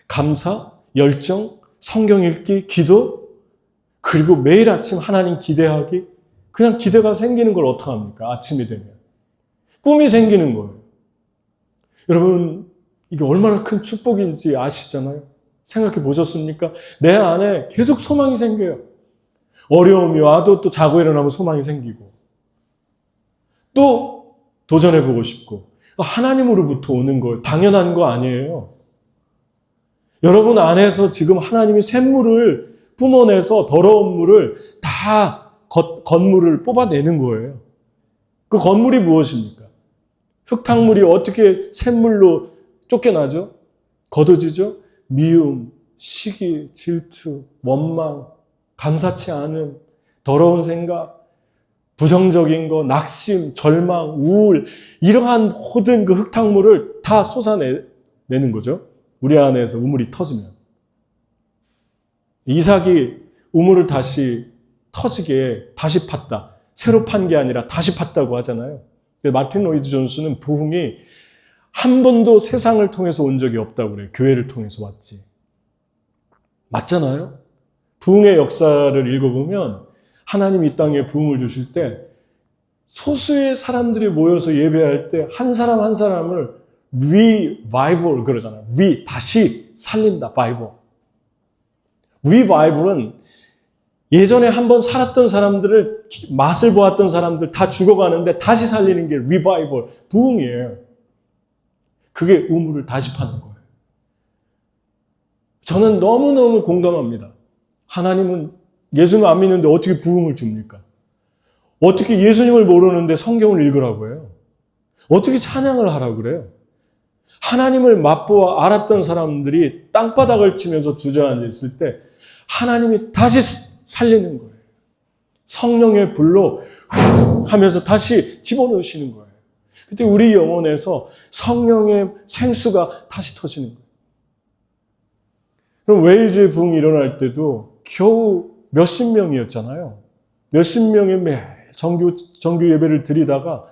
감사, 열정, 성경 읽기, 기도, 그리고 매일 아침 하나님 기대하기. 그냥 기대가 생기는 걸 어떡합니까? 아침이 되면. 꿈이 생기는 거예요. 여러분, 이게 얼마나 큰 축복인지 아시잖아요? 생각해 보셨습니까? 내 안에 계속 소망이 생겨요. 어려움이 와도 또 자고 일어나면 소망이 생기고 또 도전해보고 싶고 하나님으로부터 오는 거 당연한 거 아니에요. 여러분 안에서 지금 하나님이 샘물을 뿜어내서 더러운 물을 다 겉물을 뽑아내는 거예요. 그 겉물이 무엇입니까? 흙탕물이 어떻게 샘물로 쫓겨나죠? 걷어지죠? 미움, 시기, 질투, 원망, 감사치 않음, 더러운 생각, 부정적인 거, 낙심, 절망, 우울, 이러한 모든 그 흙탕물을 다 쏟아내는 거죠. 우리 안에서 우물이 터지면. 이삭이 우물을 다시 터지게 다시 팠다. 새로 판 게 아니라 다시 팠다고 하잖아요. 마틴 로이드 존스는 부흥이 한 번도 세상을 통해서 온 적이 없다고 그래요. 교회를 통해서 왔지. 맞잖아요? 부흥의 역사를 읽어보면 하나님이 이 땅에 부흥을 주실 때 소수의 사람들이 모여서 예배할 때 한 사람 한 사람을 revival 그러잖아요. 다시 살린다. revival은 예전에 한번 살았던 사람들을 맛을 보았던 사람들 다 죽어가는데 다시 살리는 게 revival, 부흥이에요. 그게 우물을 다시 파는 거예요. 저는 너무너무 공감합니다. 하나님은 예수님 안 믿는데 어떻게 부흥을 줍니까? 어떻게 예수님을 모르는데 성경을 읽으라고 해요? 어떻게 찬양을 하라고 그래요? 하나님을 맛보아 알았던 사람들이 땅바닥을 치면서 주저앉아 있을 때 하나님이 다시 살리는 거예요. 성령의 불로 훅 하면서 다시 집어넣으시는 거예요. 그때 우리 영혼에서 성령의 생수가 다시 터지는 거예요. 그럼 웨일즈의 부흥이 일어날 때도 겨우 몇십 명이었잖아요. 몇십 명의 매 정규 예배를 드리다가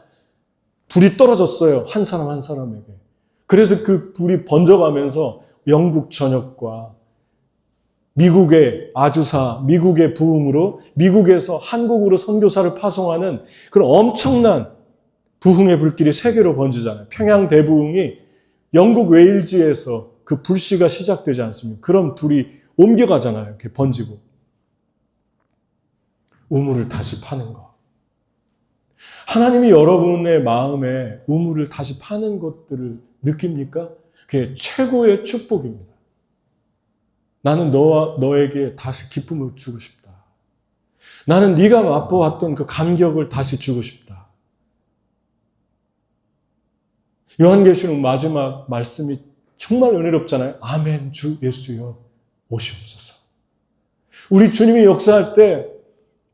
불이 떨어졌어요. 한 사람 한 사람에게. 그래서 그 불이 번져가면서 영국 전역과 미국의 아주사, 미국의 부흥으로 미국에서 한국으로 선교사를 파송하는 그런 엄청난 부흥의 불길이 세계로 번지잖아요. 평양 대부흥이 영국 웨일즈에서 그 불씨가 시작되지 않습니까? 그런 불이 옮겨가잖아요. 이렇게 번지고. 우물을 다시 파는 것. 하나님이 여러분의 마음에 우물을 다시 파는 것들을 느낍니까? 그게 최고의 축복입니다. 나는 너에게 다시 기쁨을 주고 싶다. 나는 네가 맛보았던 그 감격을 다시 주고 싶다. 요한계시록 마지막 말씀이 정말 은혜롭잖아요. 아멘 주 예수여 오시옵소서. 우리 주님이 역사할 때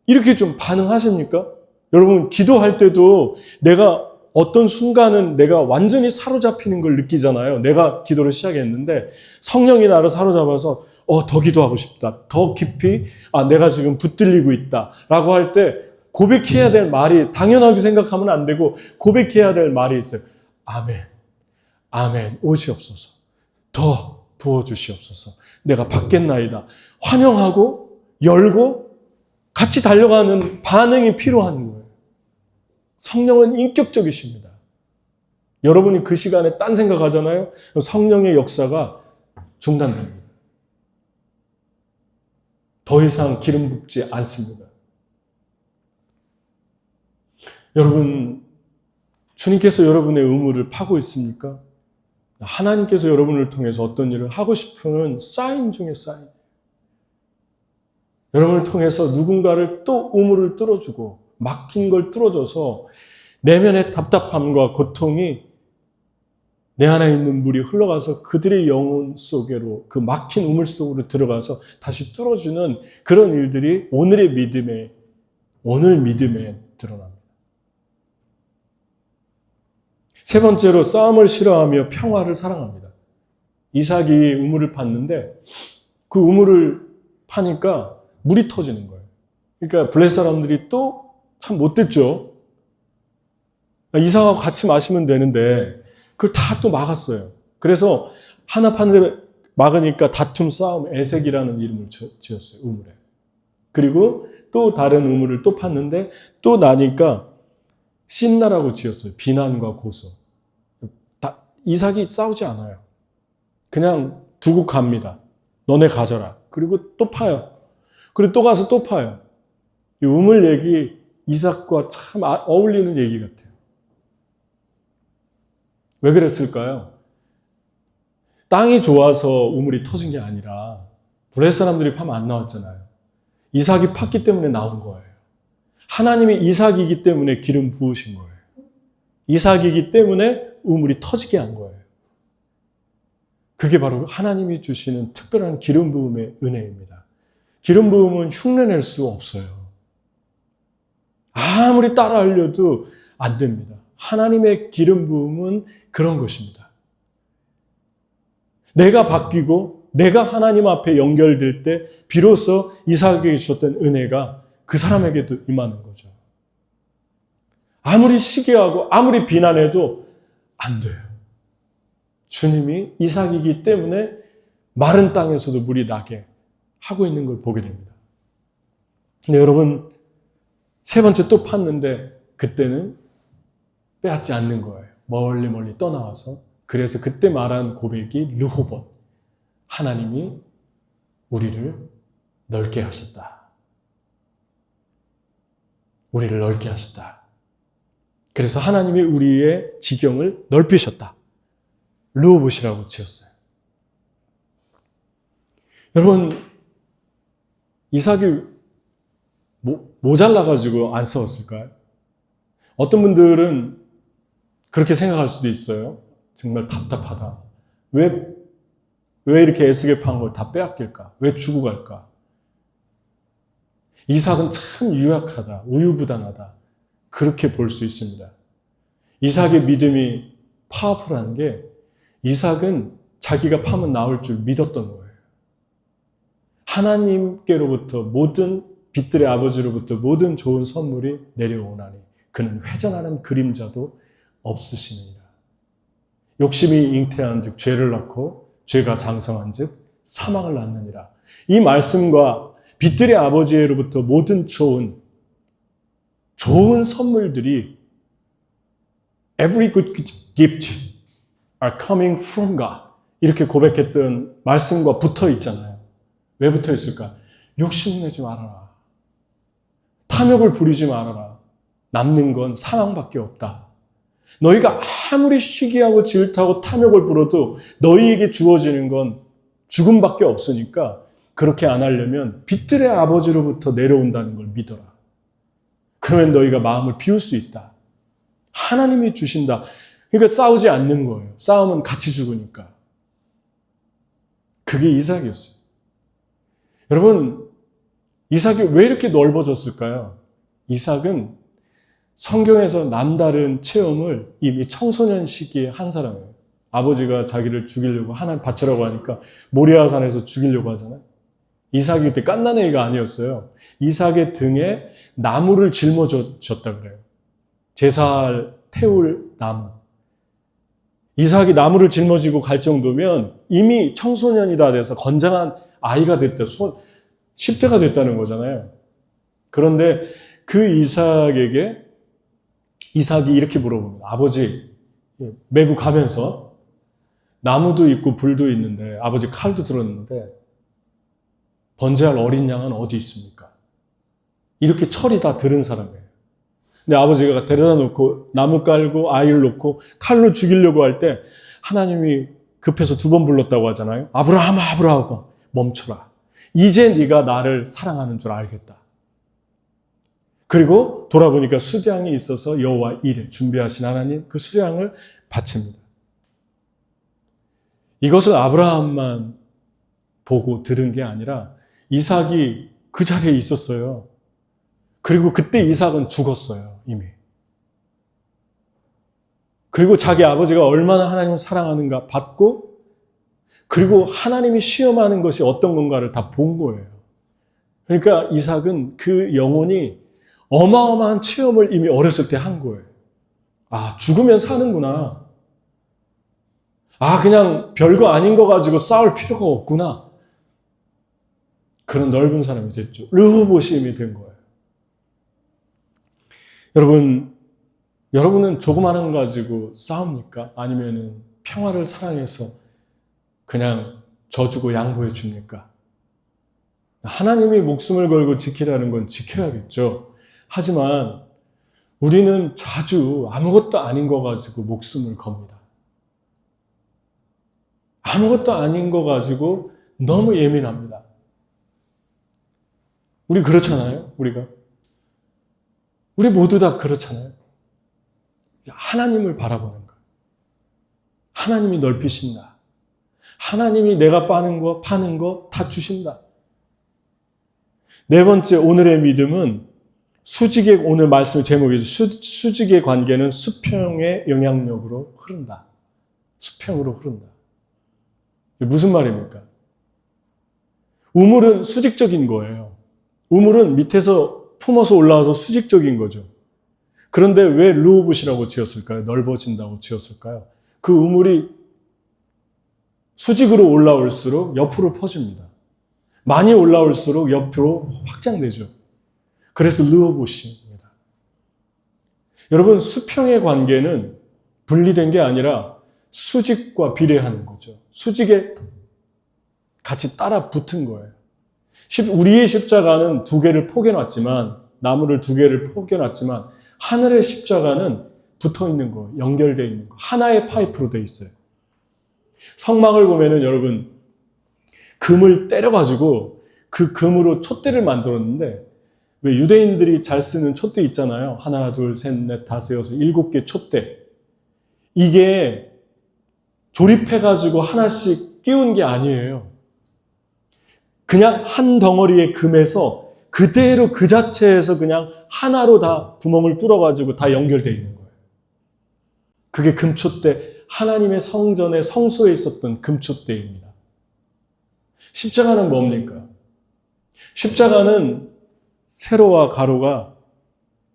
이렇게 좀 반응하십니까? 여러분 기도할 때도 내가 어떤 순간은 내가 완전히 사로잡히는 걸 느끼잖아요. 내가 기도를 시작했는데 성령이 나를 사로잡아서 더 기도하고 싶다. 더 깊이 내가 지금 붙들리고 있다. 라고 할 때 고백해야 될 말이 당연하게 생각하면 안 되고 고백해야 될 말이 있어요. 아멘. 아멘. 오시옵소서. 더 부어주시옵소서. 내가 받겠나이다. 환영하고 열고 같이 달려가는 반응이 필요한 거예요. 성령은 인격적이십니다. 여러분이 그 시간에 딴 생각하잖아요. 성령의 역사가 중단됩니다. 더 이상 기름 붓지 않습니다. 여러분, 주님께서 여러분의 의무를 파고 있습니까? 하나님께서 여러분을 통해서 어떤 일을 하고 싶은 사인 중에 사인. 여러분을 통해서 누군가를 또 우물을 뚫어주고 막힌 걸 뚫어줘서 내면의 답답함과 고통이 내 안에 있는 물이 흘러가서 그들의 영혼 속으로 그 막힌 우물 속으로 들어가서 다시 뚫어주는 그런 일들이 오늘 믿음에 드러납니다. 세 번째로 싸움을 싫어하며 평화를 사랑합니다. 이삭이 우물을 팠는데 그 우물을 파니까 물이 터지는 거예요. 그러니까 블레 사람들이 또 참 못됐죠. 이삭하고 같이 마시면 되는데 그걸 다 또 막았어요. 그래서 하나 파는데 막으니까 다툼, 싸움, 에색이라는 이름을 지었어요. 우물에. 그리고 또 다른 우물을 또 팠는데 또 나니까 신나라고 지었어요. 비난과 고소. 이삭이 싸우지 않아요. 그냥 두고 갑니다. 너네 가져라. 그리고 또 파요. 그리고 또 가서 또 파요. 이 우물 얘기 이삭과 참 어울리는 얘기 같아요. 왜 그랬을까요? 땅이 좋아서 우물이 터진 게 아니라 블레 사람들이 파면 안 나왔잖아요. 이삭이 팠기 때문에 나온 거예요. 하나님이 이삭이기 때문에 기름 부으신 거예요. 이삭이기 때문에 우물이 터지게 한 거예요. 그게 바로 하나님이 주시는 특별한 기름 부음의 은혜입니다. 기름 부음은 흉내낼 수 없어요. 아무리 따라하려도 안 됩니다. 하나님의 기름 부음은 그런 것입니다. 내가 바뀌고 내가 하나님 앞에 연결될 때 비로소 이삭에게 주셨던 은혜가 그 사람에게도 임하는 거죠. 아무리 시기하고 아무리 비난해도 안 돼요. 주님이 이삭이기 때문에 마른 땅에서도 물이 나게 하고 있는 걸 보게 됩니다. 근데 여러분, 세 번째 또 팠는데 그때는 빼앗지 않는 거예요. 멀리 떠나와서. 그래서 그때 말한 고백이 르호봇. 하나님이 우리를 넓게 하셨다. 우리를 넓게 하셨다. 그래서 하나님이 우리의 지경을 넓히셨다. 르호봇이라고 지었어요. 여러분, 이삭이 모자라가지고 안 싸웠을까요? 어떤 분들은 그렇게 생각할 수도 있어요. 정말 답답하다. 왜 이렇게 애쓰게 판 걸 다 빼앗길까? 왜 주고 갈까? 이삭은 참 유약하다. 우유부단하다. 그렇게 볼 수 있습니다. 이삭의 믿음이 파워풀한 게 이삭은 자기가 파면 나올 줄 믿었던 거예요. 하나님께로부터 모든 빛들의 아버지로부터 모든 좋은 선물이 내려오나니 그는 회전하는 그림자도 없으시느니라. 욕심이 잉태한 즉 죄를 낳고 죄가 장성한 즉 사망을 낳느니라. 이 말씀과 빛들의 아버지로부터 모든 좋은 선물들이 Every good gift are coming from God. 이렇게 고백했던 말씀과 붙어 있잖아요. 왜 붙어 있을까? 욕심내지 말아라. 탐욕을 부리지 말아라. 남는 건 사망밖에 없다. 너희가 아무리 시기하고 질투하고 탐욕을 부려도 너희에게 주어지는 건 죽음밖에 없으니까 그렇게 안 하려면 빛들의 아버지로부터 내려온다는 걸 믿어라. 그러면 너희가 마음을 비울 수 있다. 하나님이 주신다. 그러니까 싸우지 않는 거예요. 싸우면 같이 죽으니까. 그게 이삭이었어요. 여러분, 이삭이 왜 이렇게 넓어졌을까요? 이삭은 성경에서 남다른 체험을 이미 청소년 시기에 한 사람이에요. 아버지가 자기를 죽이려고 하나님 바치라고 하니까 모리아산에서 죽이려고 하잖아요. 이삭이 그때 갓난아기가 아니었어요. 이삭의 등에 나무를 짊어졌다 그래요. 제사를 태울 나무. 이삭이 나무를 짊어지고 갈 정도면 이미 청소년이 다 돼서 건장한 아이가 됐다. 10대가 됐다는 거잖아요. 그런데 그 이삭이 이렇게 물어봅니다. 아버지, 메고 가면서 나무도 있고 불도 있는데 아버지 칼도 들었는데 번제할 어린 양은 어디 있습니까? 이렇게 철이 다 들은 사람이에요. 근데 아버지가 데려다 놓고 나무 깔고 아이를 놓고 칼로 죽이려고 할 때 하나님이 급해서 2번 불렀다고 하잖아요. 아브라함 멈춰라. 이제 네가 나를 사랑하는 줄 알겠다. 그리고 돌아보니까 수량이 있어서 여호와 이레 준비하신 하나님 그 수량을 바칩니다. 이것을 아브라함만 보고 들은 게 아니라 이삭이 그 자리에 있었어요. 그리고 그때 이삭은 죽었어요, 이미. 그리고 자기 아버지가 얼마나 하나님을 사랑하는가 봤고, 그리고 하나님이 시험하는 것이 어떤 건가를 다 본 거예요. 그러니까 이삭은 그 영혼이 어마어마한 체험을 이미 어렸을 때 한 거예요. 아, 죽으면 사는구나. 아, 그냥 별거 아닌 거 가지고 싸울 필요가 없구나. 그런 넓은 사람이 됐죠. 르호보시임이 된 거예요. 여러분은 조그마한 거 가지고 싸웁니까? 아니면은 평화를 사랑해서 그냥 져주고 양보해 줍니까? 하나님이 목숨을 걸고 지키라는 건 지켜야겠죠. 하지만 우리는 자주 아무것도 아닌 거 가지고 목숨을 겁니다. 아무것도 아닌 거 가지고 너무 예민합니다. 우리 그렇잖아요, 우리 모두 다 그렇잖아요. 하나님을 바라보는 거예요. 하나님이 넓히신다. 하나님이 내가 파는 거 다 주신다. 네 번째, 오늘의 믿음은 오늘 말씀의 제목이죠. 수직의 관계는 수평의 영향력으로 흐른다. 수평으로 흐른다. 무슨 말입니까? 우물은 수직적인 거예요. 우물은 밑에서 품어서 올라와서 수직적인 거죠. 그런데 왜 르호봇이라고 지었을까요? 넓어진다고 지었을까요? 그 우물이 수직으로 올라올수록 옆으로 퍼집니다. 많이 올라올수록 옆으로 확장되죠. 그래서 르호봇입니다. 여러분, 수평의 관계는 분리된 게 아니라 수직과 비례하는 거죠. 수직에 같이 따라 붙은 거예요. 우리의 십자가는 2개를 포개놨지만, 나무를 2개를 포개놨지만, 하늘의 십자가는 붙어 있는 거, 연결되어 있는 거, 하나의 파이프로 되어 있어요. 성막을 보면은 여러분, 금을 때려가지고 그 금으로 촛대를 만들었는데, 왜 유대인들이 잘 쓰는 촛대 있잖아요. 하나, 둘, 셋, 넷, 다섯, 여섯, 7개 촛대. 이게 조립해가지고 하나씩 끼운 게 아니에요. 그냥 한 덩어리의 금에서 그대로 그 자체에서 그냥 하나로 다 구멍을 뚫어가지고 다 연결되어 있는 거예요. 그게 금촛대, 하나님의 성전의 성소에 있었던 금촛대입니다. 십자가는 뭡니까? 십자가는 세로와 가로가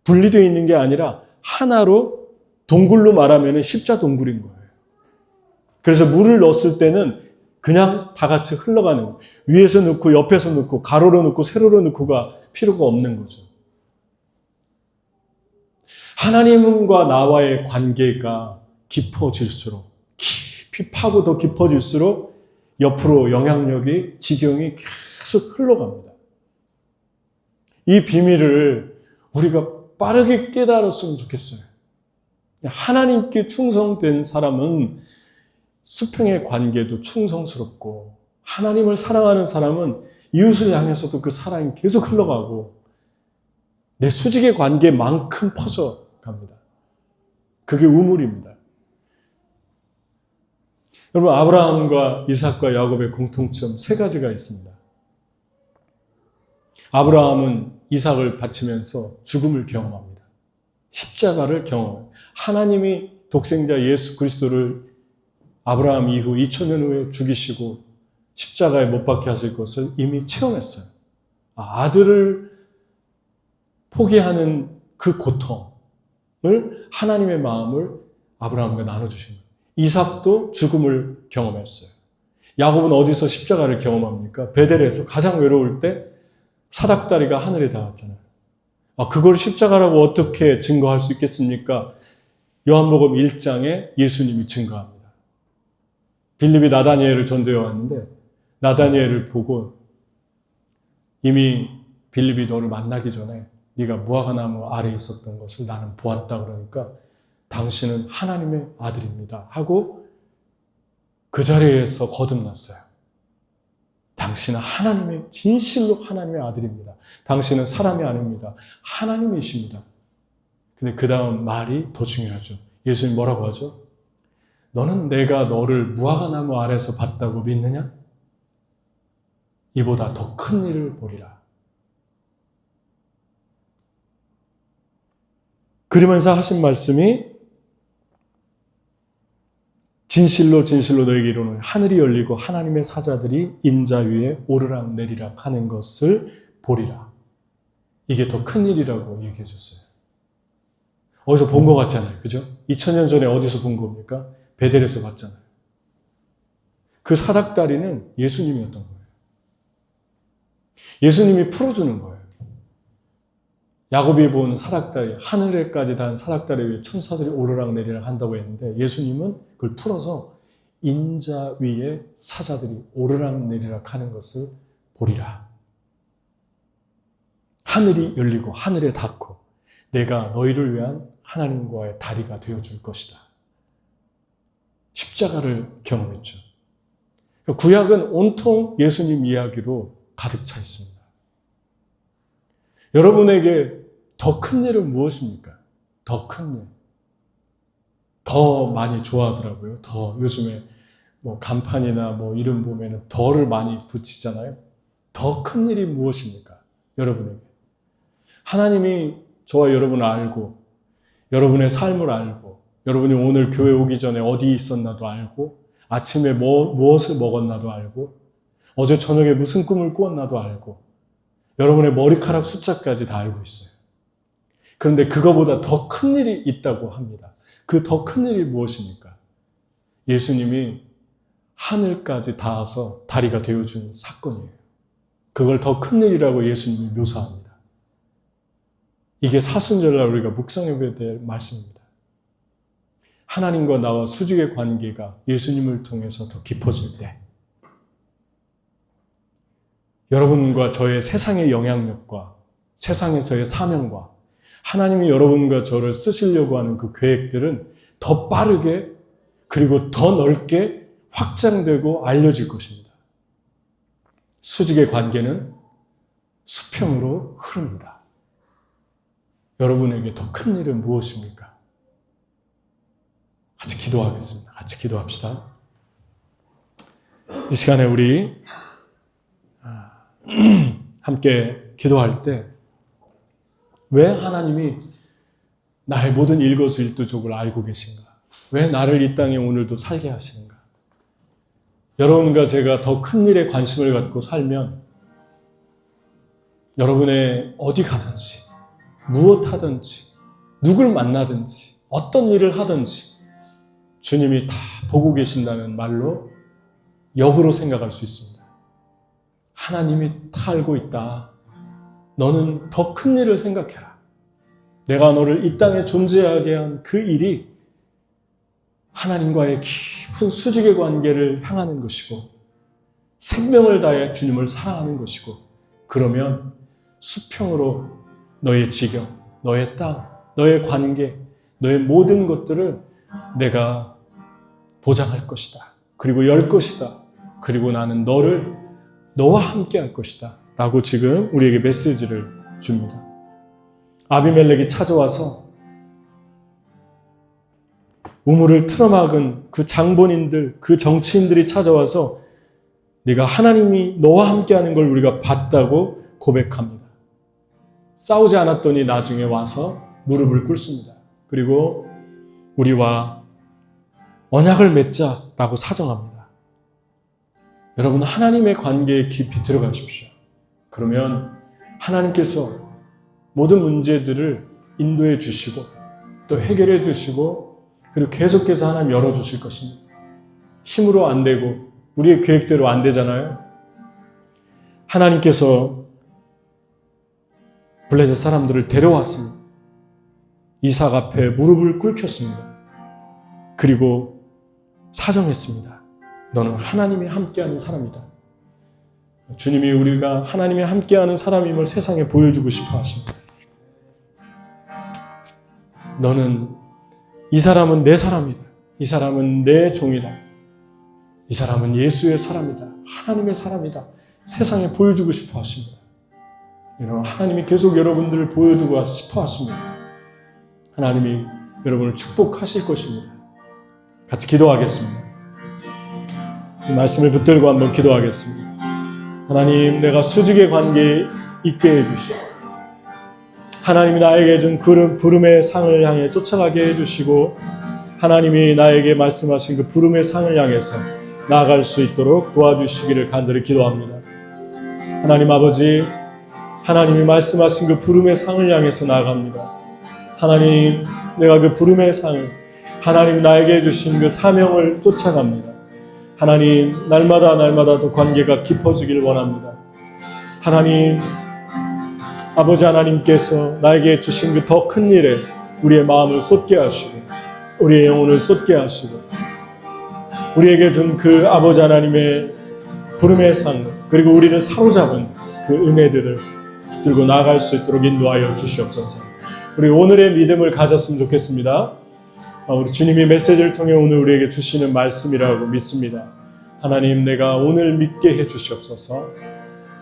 분리되어 있는 게 아니라 하나로 동굴로 말하면 십자동굴인 거예요. 그래서 물을 넣었을 때는 그냥 다 같이 흘러가는 거예요. 위에서 넣고 옆에서 넣고 가로로 넣고 세로로 넣고가 필요가 없는 거죠. 하나님과 나와의 관계가 깊어질수록, 깊이 파고 더 깊어질수록 옆으로 영향력이, 지경이 계속 흘러갑니다. 이 비밀을 우리가 빠르게 깨달았으면 좋겠어요. 하나님께 충성된 사람은 수평의 관계도 충성스럽고, 하나님을 사랑하는 사람은 이웃을 향해서도 그 사랑이 계속 흘러가고 내 수직의 관계만큼 퍼져갑니다. 그게 우물입니다. 여러분, 아브라함과 이삭과 야곱의 공통점 3가지가 있습니다. 아브라함은 이삭을 바치면서 죽음을 경험합니다. 십자가를 경험합니다. 하나님이 독생자 예수 그리스도를 아브라함 이후 2000년 후에 죽이시고 십자가에 못 박게 하실 것을 이미 체험했어요. 아들을 포기하는 그 고통을, 하나님의 마음을 아브라함과 나눠주신 거예요. 이삭도 죽음을 경험했어요. 야곱은 어디서 십자가를 경험합니까? 베델에서 가장 외로울 때 사닥다리가 하늘에 닿았잖아요. 그걸 십자가라고 어떻게 증거할 수 있겠습니까? 요한복음 1장에 예수님이 증거합니다. 빌립이 나다니엘을 전도해 왔는데 나다니엘을 보고, 이미 빌립이 너를 만나기 전에 네가 무화과나무 아래에 있었던 것을 나는 보았다 그러니까 당신은 하나님의 아들입니다 하고 그 자리에서 거듭났어요. 당신은 진실로 하나님의 아들입니다. 당신은 사람이 아닙니다. 하나님이십니다. 근데 그 다음 말이 더 중요하죠. 예수님 뭐라고 하죠? 너는 내가 너를 무화과나무 아래에서 봤다고 믿느냐? 이보다 더 큰 일을 보리라. 그러면서 하신 말씀이 진실로 진실로 너에게 이르노니 하늘이 열리고 하나님의 사자들이 인자 위에 오르락 내리락 하는 것을 보리라. 이게 더 큰 일이라고 얘기해 줬어요. 어디서 본 것 같잖아요. 그죠? 2000년 전에 어디서 본 겁니까? 베델에서 봤잖아요. 그 사닥다리는 예수님이었던 거예요. 예수님이 풀어주는 거예요. 야곱이 본 사닥다리, 하늘에까지 닿은 사닥다리 위에 천사들이 오르락 내리락 한다고 했는데 예수님은 그걸 풀어서 인자 위에 사자들이 오르락 내리락 하는 것을 보리라. 하늘이 열리고 하늘에 닿고 내가 너희를 위한 하나님과의 다리가 되어줄 것이다. 십자가를 경험했죠. 구약은 온통 예수님 이야기로 가득 차 있습니다. 여러분에게 더 큰 일은 무엇입니까? 더 큰 일. 더 많이 좋아하더라고요. 더 요즘에 간판이나 이름 보면은 더를 많이 붙이잖아요. 더 큰 일이 무엇입니까? 여러분에게. 하나님이 저와 여러분을 알고, 여러분의 삶을 알고, 여러분이 오늘 교회 오기 전에 어디 있었나도 알고, 아침에 무엇을 먹었나도 알고, 어제 저녁에 무슨 꿈을 꾸었나도 알고, 여러분의 머리카락 숫자까지 다 알고 있어요. 그런데 그거보다 더 큰 일이 있다고 합니다. 그 더 큰 일이 무엇입니까? 예수님이 하늘까지 닿아서 다리가 되어준 사건이에요. 그걸 더 큰 일이라고 예수님이 묘사합니다. 이게 사순절날 우리가 묵상해야 될 말씀입니다. 하나님과 나와 수직의 관계가 예수님을 통해서 더 깊어질 때, 여러분과 저의 세상의 영향력과 세상에서의 사명과 하나님이 여러분과 저를 쓰시려고 하는 그 계획들은 더 빠르게 그리고 더 넓게 확장되고 알려질 것입니다. 수직의 관계는 수평으로 흐릅니다. 여러분에게 더 큰 일은 무엇입니까? 같이 기도하겠습니다. 같이 기도합시다. 이 시간에 우리 함께 기도할 때 왜 하나님이 나의 모든 일거수일투족을 알고 계신가? 왜 나를 이 땅에 오늘도 살게 하시는가? 여러분과 제가 더 큰 일에 관심을 갖고 살면 여러분의 어디 가든지, 무엇 하든지, 누굴 만나든지, 어떤 일을 하든지 주님이 다 보고 계신다는 말로 역으로 생각할 수 있습니다. 하나님이 다 알고 있다. 너는 더 큰 일을 생각해라. 내가 너를 이 땅에 존재하게 한 그 일이 하나님과의 깊은 수직의 관계를 향하는 것이고 생명을 다해 주님을 사랑하는 것이고 그러면 수평으로 너의 지경, 너의 땅, 너의 관계, 너의 모든 것들을 내가 보장할 것이다. 그리고 열 것이다. 그리고 나는 너와 함께 할 것이다. 라고 지금 우리에게 메시지를 줍니다. 아비멜렉이 찾아와서 우물을 틀어막은 그 장본인들, 그 정치인들이 찾아와서 네가 하나님이 너와 함께하는 걸 우리가 봤다고 고백합니다. 싸우지 않았더니 나중에 와서 무릎을 꿇습니다. 그리고 우리와 언약을 맺자라고 사정합니다. 여러분, 하나님의 관계에 깊이 들어가십시오. 그러면 하나님께서 모든 문제들을 인도해 주시고 또 해결해 주시고 그리고 계속해서 하나님 열어주실 것입니다. 힘으로 안 되고 우리의 계획대로 안 되잖아요. 하나님께서 블레셋 사람들을 데려왔습니다. 이삭 앞에 무릎을 꿇혔습니다. 그리고 사정했습니다. 너는 하나님이 함께하는 사람이다. 주님이 우리가 하나님이 함께하는 사람임을 세상에 보여주고 싶어 하십니다. 이 사람은 내 사람이다. 이 사람은 내 종이다. 이 사람은 예수의 사람이다. 하나님의 사람이다. 세상에 보여주고 싶어 하십니다. 여러분, 하나님이 계속 여러분들을 보여주고 싶어 하십니다. 하나님이 여러분을 축복하실 것입니다. 같이 기도하겠습니다. 이 말씀을 붙들고 한번 기도하겠습니다. 하나님, 내가 수직의 관계에 있게 해주시고 하나님이 나에게 준 부름의 상을 향해 쫓아가게 해주시고 하나님이 나에게 말씀하신 그 부름의 상을 향해서 나아갈 수 있도록 도와주시기를 간절히 기도합니다. 하나님 아버지, 하나님이 말씀하신 그 부름의 상을 향해서 나아갑니다. 하나님, 내가 그 부름의 상을, 하나님 나에게 주신 그 사명을 쫓아갑니다. 하나님, 날마다 더 관계가 깊어지길 원합니다. 하나님, 아버지 하나님께서 나에게 주신 그 더 큰 일에 우리의 마음을 쏟게 하시고 우리의 영혼을 쏟게 하시고 우리에게 준 그 아버지 하나님의 부름의 상 그리고 우리를 사로잡은 그 은혜들을 붙들고 나아갈 수 있도록 인도하여 주시옵소서. 우리 오늘의 믿음을 가졌으면 좋겠습니다. 우리 주님이 메시지를 통해 오늘 우리에게 주시는 말씀이라고 믿습니다. 하나님, 내가 오늘 믿게 해 주시옵소서.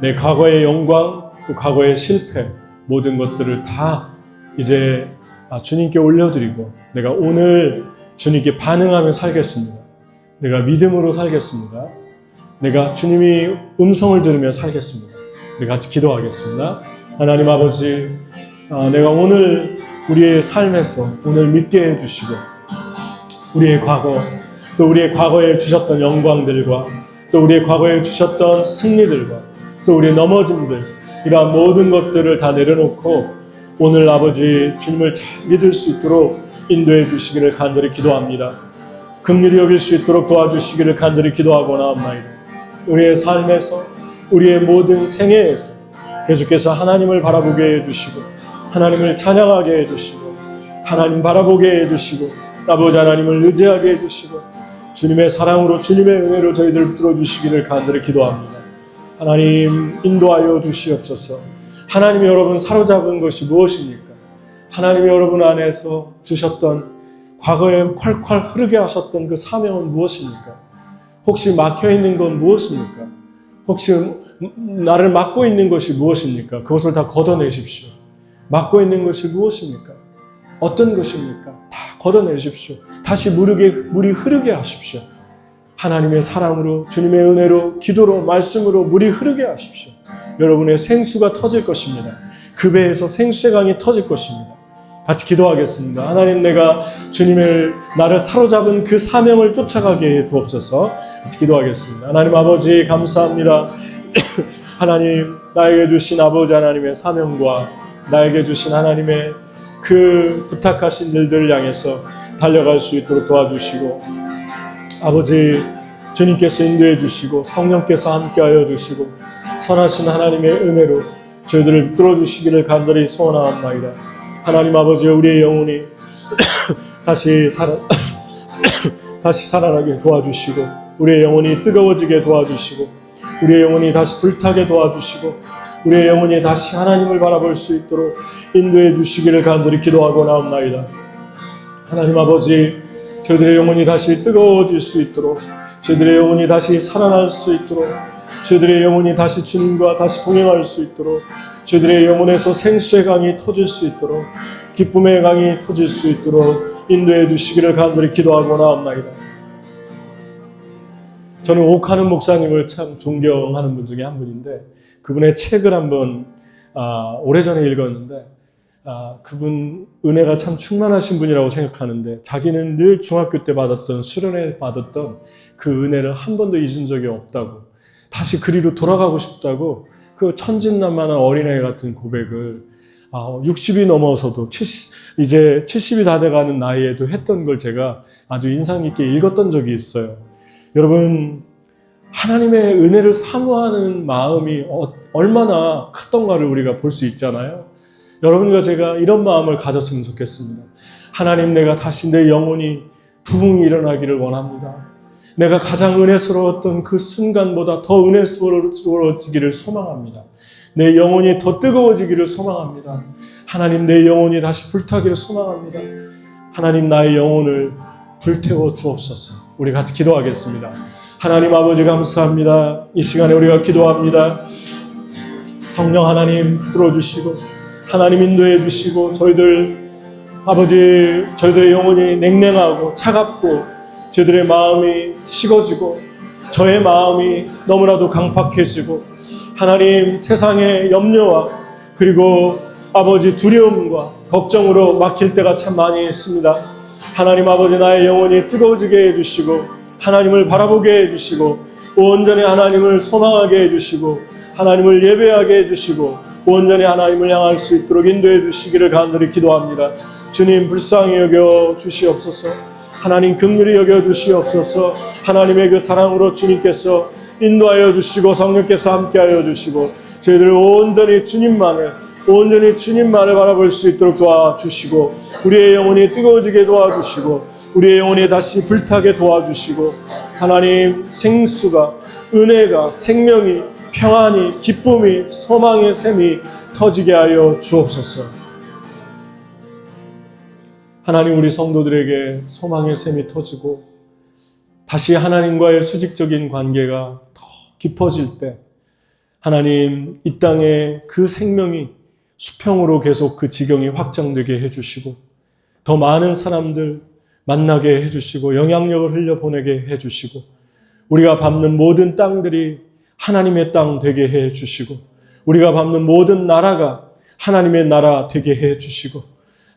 내 과거의 영광 또 과거의 실패 모든 것들을 다 이제 주님께 올려드리고 내가 오늘 주님께 반응하며 살겠습니다. 내가 믿음으로 살겠습니다. 내가 주님이 음성을 들으며 살겠습니다. 우리 같이 기도하겠습니다. 하나님 아버지, 내가 오늘 우리의 삶에서 오늘 믿게 해주시고 우리의 과거 또 우리의 과거에 주셨던 영광들과 또 우리의 과거에 주셨던 승리들과 또 우리의 넘어짐들 이러한 모든 것들을 다 내려놓고 오늘 아버지 주님을 잘 믿을 수 있도록 인도해 주시기를 간절히 기도합니다. 긍휼히 여길 수 있도록 도와주시기를 간절히 기도하고 나옵나이다. 우리의 삶에서 우리의 모든 생애에서 계속해서 하나님을 바라보게 해주시고 하나님을 찬양하게 해주시고 하나님 바라보게 해주시고 아버지 하나님을 의지하게 해주시고 주님의 사랑으로 주님의 은혜로 저희들 붙들어 주시기를 간절히 기도합니다. 하나님 인도하여 주시옵소서. 하나님이 여러분 사로잡은 것이 무엇입니까? 하나님이 여러분 안에서 주셨던 과거에 콸콸 흐르게 하셨던 그 사명은 무엇입니까? 혹시 막혀있는 건 무엇입니까? 혹시 나를 막고 있는 것이 무엇입니까? 그것을 다 걷어내십시오. 막고 있는 것이 무엇입니까? 어떤 것입니까? 다 걷어내십시오. 다시 물이 흐르게 하십시오. 하나님의 사랑으로 주님의 은혜로 기도로 말씀으로 물이 흐르게 하십시오. 여러분의 생수가 터질 것입니다. 그 배에서 생수의 강이 터질 것입니다. 같이 기도하겠습니다. 하나님, 내가 나를 사로잡은 그 사명을 쫓아가게 해 주옵소서. 같이 기도하겠습니다. 하나님 아버지 감사합니다. 하나님, 나에게 주신 아버지 하나님의 사명과 나에게 주신 하나님의 그 부탁하신 일들을 향해서 달려갈 수 있도록 도와주시고, 아버지 주님께서 인도해 주시고 성령께서 함께하여 주시고 선하신 하나님의 은혜로 저희들을 이끌어 주시기를 간절히 소원하옵나이다. 하나님 아버지, 우리의 영혼이 다시 살아나게 도와주시고, 우리의 영혼이 뜨거워지게 도와주시고, 우리의 영혼이 다시 불타게 도와주시고, 우리의 영혼이 다시 하나님을 바라볼 수 있도록 인도해 주시기를 간절히 기도하고 나옵나이다. 하나님 아버지, 저희들의 영혼이 다시 뜨거워질 수 있도록, 저희들의 영혼이 다시 살아날 수 있도록, 저희들의 영혼이 다시 주님과 다시 동행할 수 있도록, 저희들의 영혼에서 생수의 강이 터질 수 있도록, 기쁨의 강이 터질 수 있도록 인도해 주시기를 간절히 기도하고 나옵나이다. 저는 옥하는 목사님을 참 존경하는 분 중에 한 분인데, 그분의 책을 한번 오래전에 읽었는데, 그분 은혜가 참 충만하신 분이라고 생각하는데, 자기는 늘 중학교 때 받았던, 수련회 받았던 그 은혜를 한 번도 잊은 적이 없다고, 다시 그리로 돌아가고 싶다고, 그 천진난만한 어린애 같은 고백을 60이 넘어서도 이제 70이 다 돼가는 나이에도 했던 걸 제가 아주 인상 깊게 읽었던 적이 있어요. 여러분, 하나님의 은혜를 사모하는 마음이 얼마나 컸던가를 우리가 볼 수 있잖아요. 여러분과 제가 이런 마음을 가졌으면 좋겠습니다. 하나님, 내가 다시 내 영혼이 부흥이 일어나기를 원합니다. 내가 가장 은혜스러웠던 그 순간보다 더 은혜스러워지기를 소망합니다. 내 영혼이 더 뜨거워지기를 소망합니다. 하나님, 내 영혼이 다시 불타기를 소망합니다. 하나님, 나의 영혼을 불태워 주옵소서. 우리 같이 기도하겠습니다. 하나님 아버지, 감사합니다. 이 시간에 우리가 기도합니다. 성령 하나님 불어주시고, 하나님 인도해 주시고, 저희들의 영혼이 냉랭하고 차갑고, 저희들의 마음이 식어지고, 저의 마음이 너무나도 강팍해지고, 하나님, 세상의 염려와 그리고 아버지 두려움과 걱정으로 막힐 때가 참 많이 있습니다. 하나님 아버지, 나의 영혼이 뜨거워지게 해주시고, 하나님을 바라보게 해주시고, 온전히 하나님을 소망하게 해주시고, 하나님을 예배하게 해주시고, 온전히 하나님을 향할 수 있도록 인도해 주시기를 간절히 기도합니다. 주님, 불쌍히 여겨 주시옵소서. 하나님, 긍휼히 여겨 주시옵소서. 하나님의 그 사랑으로 주님께서 인도하여 주시고, 성령께서 함께하여 주시고, 저희들 온전히 주님만을 바라볼 수 있도록 도와주시고, 우리의 영혼이 뜨거워지게 도와주시고, 우리의 영혼이 다시 불타게 도와주시고, 하나님, 생수가, 은혜가, 생명이, 평안이, 기쁨이, 소망의 샘이 터지게 하여 주옵소서. 하나님, 우리 성도들에게 소망의 샘이 터지고 다시 하나님과의 수직적인 관계가 더 깊어질 때, 하나님, 이 땅에 그 생명이 수평으로 계속 그 지경이 확장되게 해주시고, 더 많은 사람들 만나게 해주시고, 영향력을 흘려보내게 해주시고, 우리가 밟는 모든 땅들이 하나님의 땅 되게 해주시고, 우리가 밟는 모든 나라가 하나님의 나라 되게 해주시고,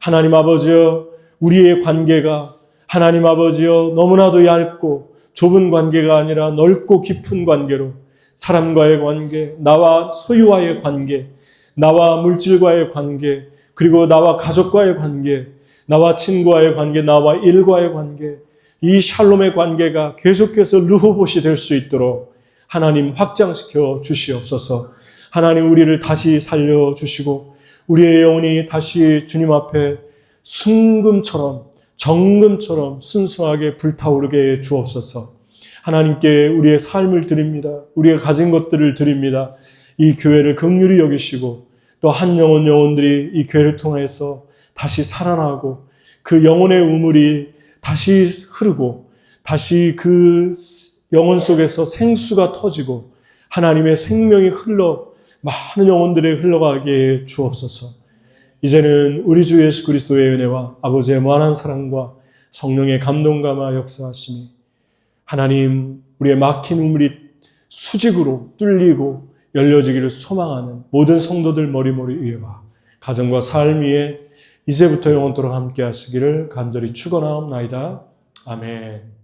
하나님 아버지여, 우리의 관계가 하나님 아버지여 너무나도 얇고 좁은 관계가 아니라 넓고 깊은 관계로, 사람과의 관계, 나와 소유와의 관계, 나와 물질과의 관계, 그리고 나와 가족과의 관계, 나와 친구와의 관계, 나와 일과의 관계, 이 샬롬의 관계가 계속해서 르호봇이 될 수 있도록 하나님 확장시켜 주시옵소서. 하나님, 우리를 다시 살려주시고, 우리의 영혼이 다시 주님 앞에 순금처럼, 정금처럼 순수하게 불타오르게 해 주옵소서. 하나님께 우리의 삶을 드립니다. 우리의 가진 것들을 드립니다. 이 교회를 긍휼히 여기시고, 또 한 영혼들이 이 교회를 통해서 다시 살아나고, 그 영혼의 우물이 다시 흐르고, 다시 그 영혼 속에서 생수가 터지고, 하나님의 생명이 많은 영혼들에 흘러가게 해 주옵소서. 이제는 우리 주 예수 그리스도의 은혜와 아버지의 무한한 사랑과 성령의 감동감화 역사하심이, 하나님, 우리의 막힌 우물이 수직으로 뚫리고 열려지기를 소망하는 모든 성도들 머리머리 위에와 가정과 삶 위에 이제부터 영원토록 함께 하시기를 간절히 축원하옵나이다. 아멘.